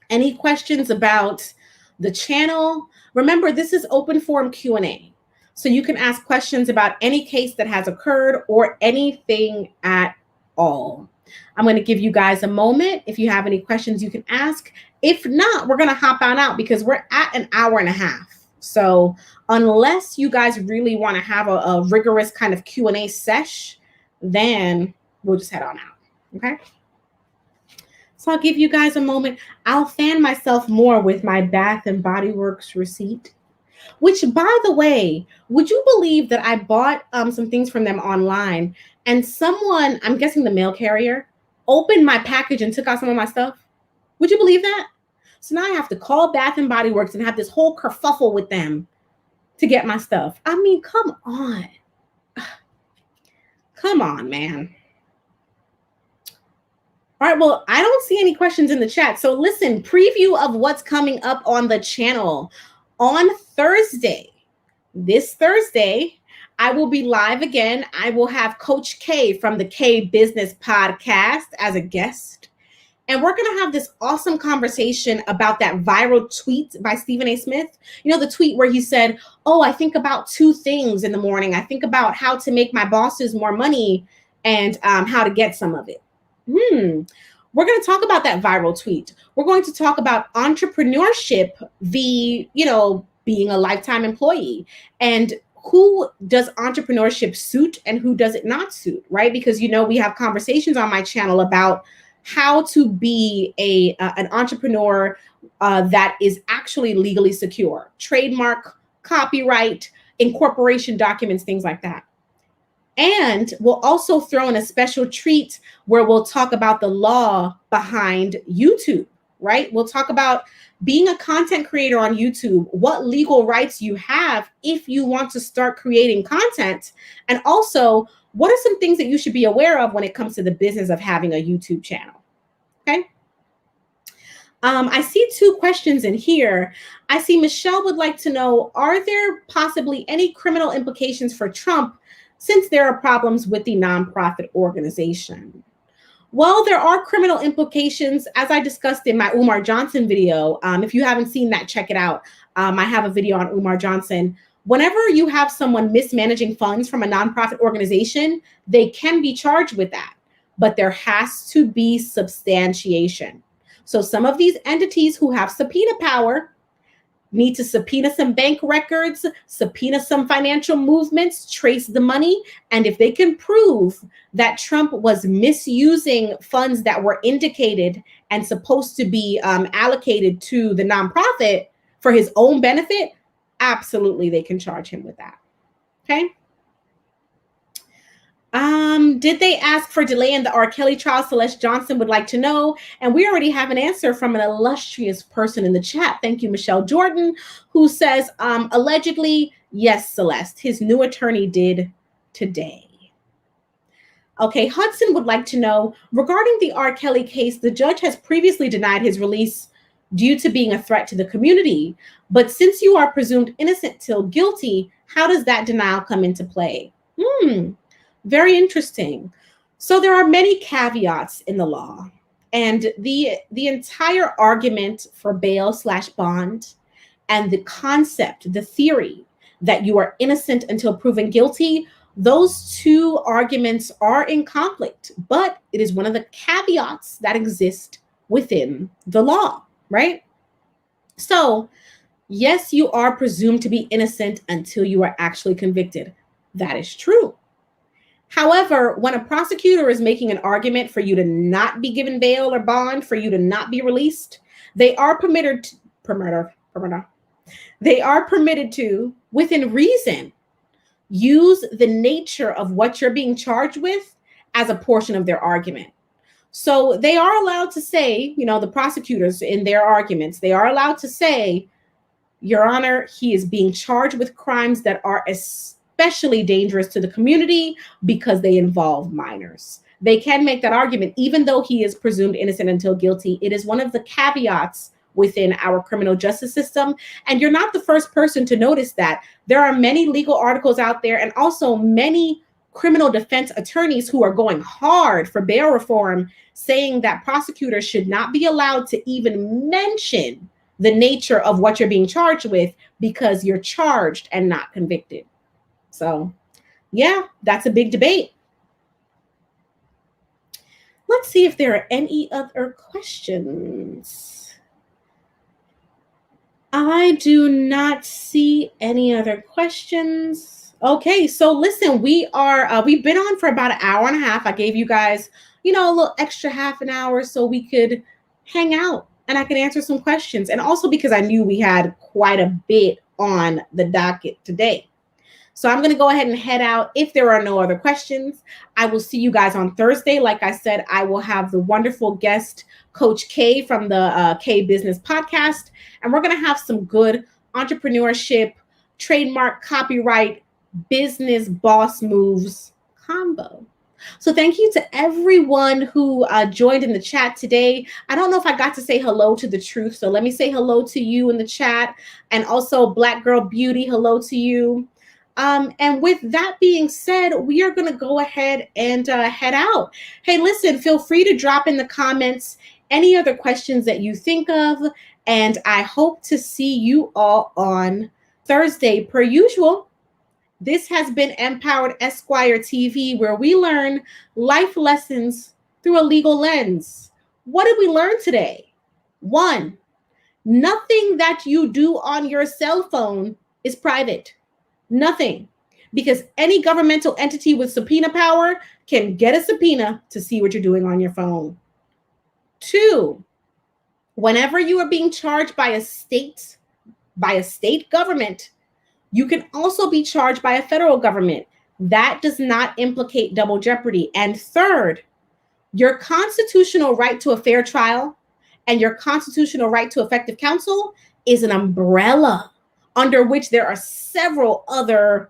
B: Any questions about the channel? Remember, this is open forum Q&A. So you can ask questions about any case that has occurred or anything at all. I'm going to give you guys a moment. If you have any questions, you can ask. If not, we're going to hop on out because we're at an hour and a half. So unless you guys really want to have a rigorous kind of Q&A sesh, then we'll just head on out. Okay. So I'll give you guys a moment. I'll fan myself more with my Bath and Body Works receipt, which, by the way, would you believe that I bought some things from them online and someone, I'm guessing the mail carrier, opened my package and took out some of my stuff? Would you believe that? So now I have to call Bath and Body Works and have this whole kerfuffle with them to get my stuff. I mean, come on. Come on, man. All right, well, I don't see any questions in the chat. So listen, preview of what's coming up on the channel. On Thursday, this Thursday, I will be live again. I will have Coach K from the K Business Podcast as a guest. And we're going to have this awesome conversation about that viral tweet by Stephen A. Smith. You know, the tweet where he said, oh, I think about two things in the morning. I think about how to make my bosses more money and how to get some of it. We're going to talk about that viral tweet. We're going to talk about entrepreneurship, being a lifetime employee, and who does entrepreneurship suit and who does it not suit, right? Because, we have conversations on my channel about how to be an entrepreneur that is actually legally secure, trademark, copyright, incorporation documents, things like that. And we'll also throw in a special treat where we'll talk about the law behind YouTube, right? We'll talk about being a content creator on YouTube, what legal rights you have if you want to start creating content, and also what are some things that you should be aware of when it comes to the business of having a YouTube channel, okay? I see two questions in here. I see Michelle would like to know, are there possibly any criminal implications for Trump since there are problems with the nonprofit organization? Well, there are criminal implications, as I discussed in my Umar Johnson video. If you haven't seen that, check it out. I have a video on Umar Johnson. Whenever you have someone mismanaging funds from a nonprofit organization, they can be charged with that, but there has to be substantiation. So some of these entities who have subpoena power need to subpoena some bank records, subpoena some financial movements, trace the money. And if they can prove that Trump was misusing funds that were indicated and supposed to be allocated to the nonprofit for his own benefit, absolutely they can charge him with that. Okay. Did they ask for delay in the Rkelly trial? Celeste Johnson would like to know. And we already have an answer from an illustrious person in the chat. Thank you, Michelle Jordan, who says, allegedly, yes, Celeste. His new attorney did today. Okay, Hudson would like to know, regarding the Rkelly case, the judge has previously denied his release due to being a threat to the community. But since you are presumed innocent till guilty, how does that denial come into play? Very interesting. So there are many caveats in the law, and the entire argument for bail/bond and the concept, the theory that you are innocent until proven guilty, those two arguments are in conflict, but it is one of the caveats that exist within the law, right? So, yes, you are presumed to be innocent until you are actually convicted. That is true. However, when a prosecutor is making an argument for you to not be given bail or bond, for you to not be released, they are permitted to, within reason, use the nature of what you're being charged with as a portion of their argument. So they are allowed to say, the prosecutors in their arguments, they are allowed to say, Your Honor, he is being charged with crimes that are especially dangerous to the community because they involve minors. They can make that argument, even though he is presumed innocent until guilty. It is one of the caveats within our criminal justice system. And you're not the first person to notice that. There are many legal articles out there and also many criminal defense attorneys who are going hard for bail reform, saying that prosecutors should not be allowed to even mention the nature of what you're being charged with because you're charged and not convicted. So, yeah, that's a big debate. Let's see if there are any other questions. I do not see any other questions. Okay, so listen, we've been on for about an hour and a half. I gave you guys, a little extra half an hour so we could hang out and I could answer some questions. And also because I knew we had quite a bit on the docket today. So I'm going to go ahead and head out. If there are no other questions, I will see you guys on Thursday. Like I said, I will have the wonderful guest, Coach K from the K Business Podcast. And we're going to have some good entrepreneurship, trademark, copyright, business boss moves combo. So thank you to everyone who joined in the chat today. I don't know if I got to say hello to the truth. So let me say hello to you in the chat. And also Black Girl Beauty, hello to you. And with that being said, we are going to go ahead and head out. Hey, listen, feel free to drop in the comments any other questions that you think of. And I hope to see you all on Thursday. Per usual, this has been Empowered Esquire TV, where we learn life lessons through a legal lens. What did we learn today? 1, nothing that you do on your cell phone is private. Nothing. Because any governmental entity with subpoena power can get a subpoena to see what you're doing on your phone. 2, whenever you are being charged by a state government, you can also be charged by a federal government. That does not implicate double jeopardy. And 3rd, your constitutional right to a fair trial and your constitutional right to effective counsel is an umbrella under which there are several other,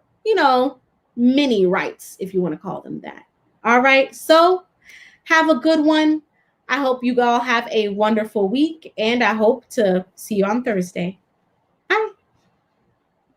B: mini rights, if you want to call them that. All right. So have a good one. I hope you all have a wonderful week, and I hope to see you on Thursday.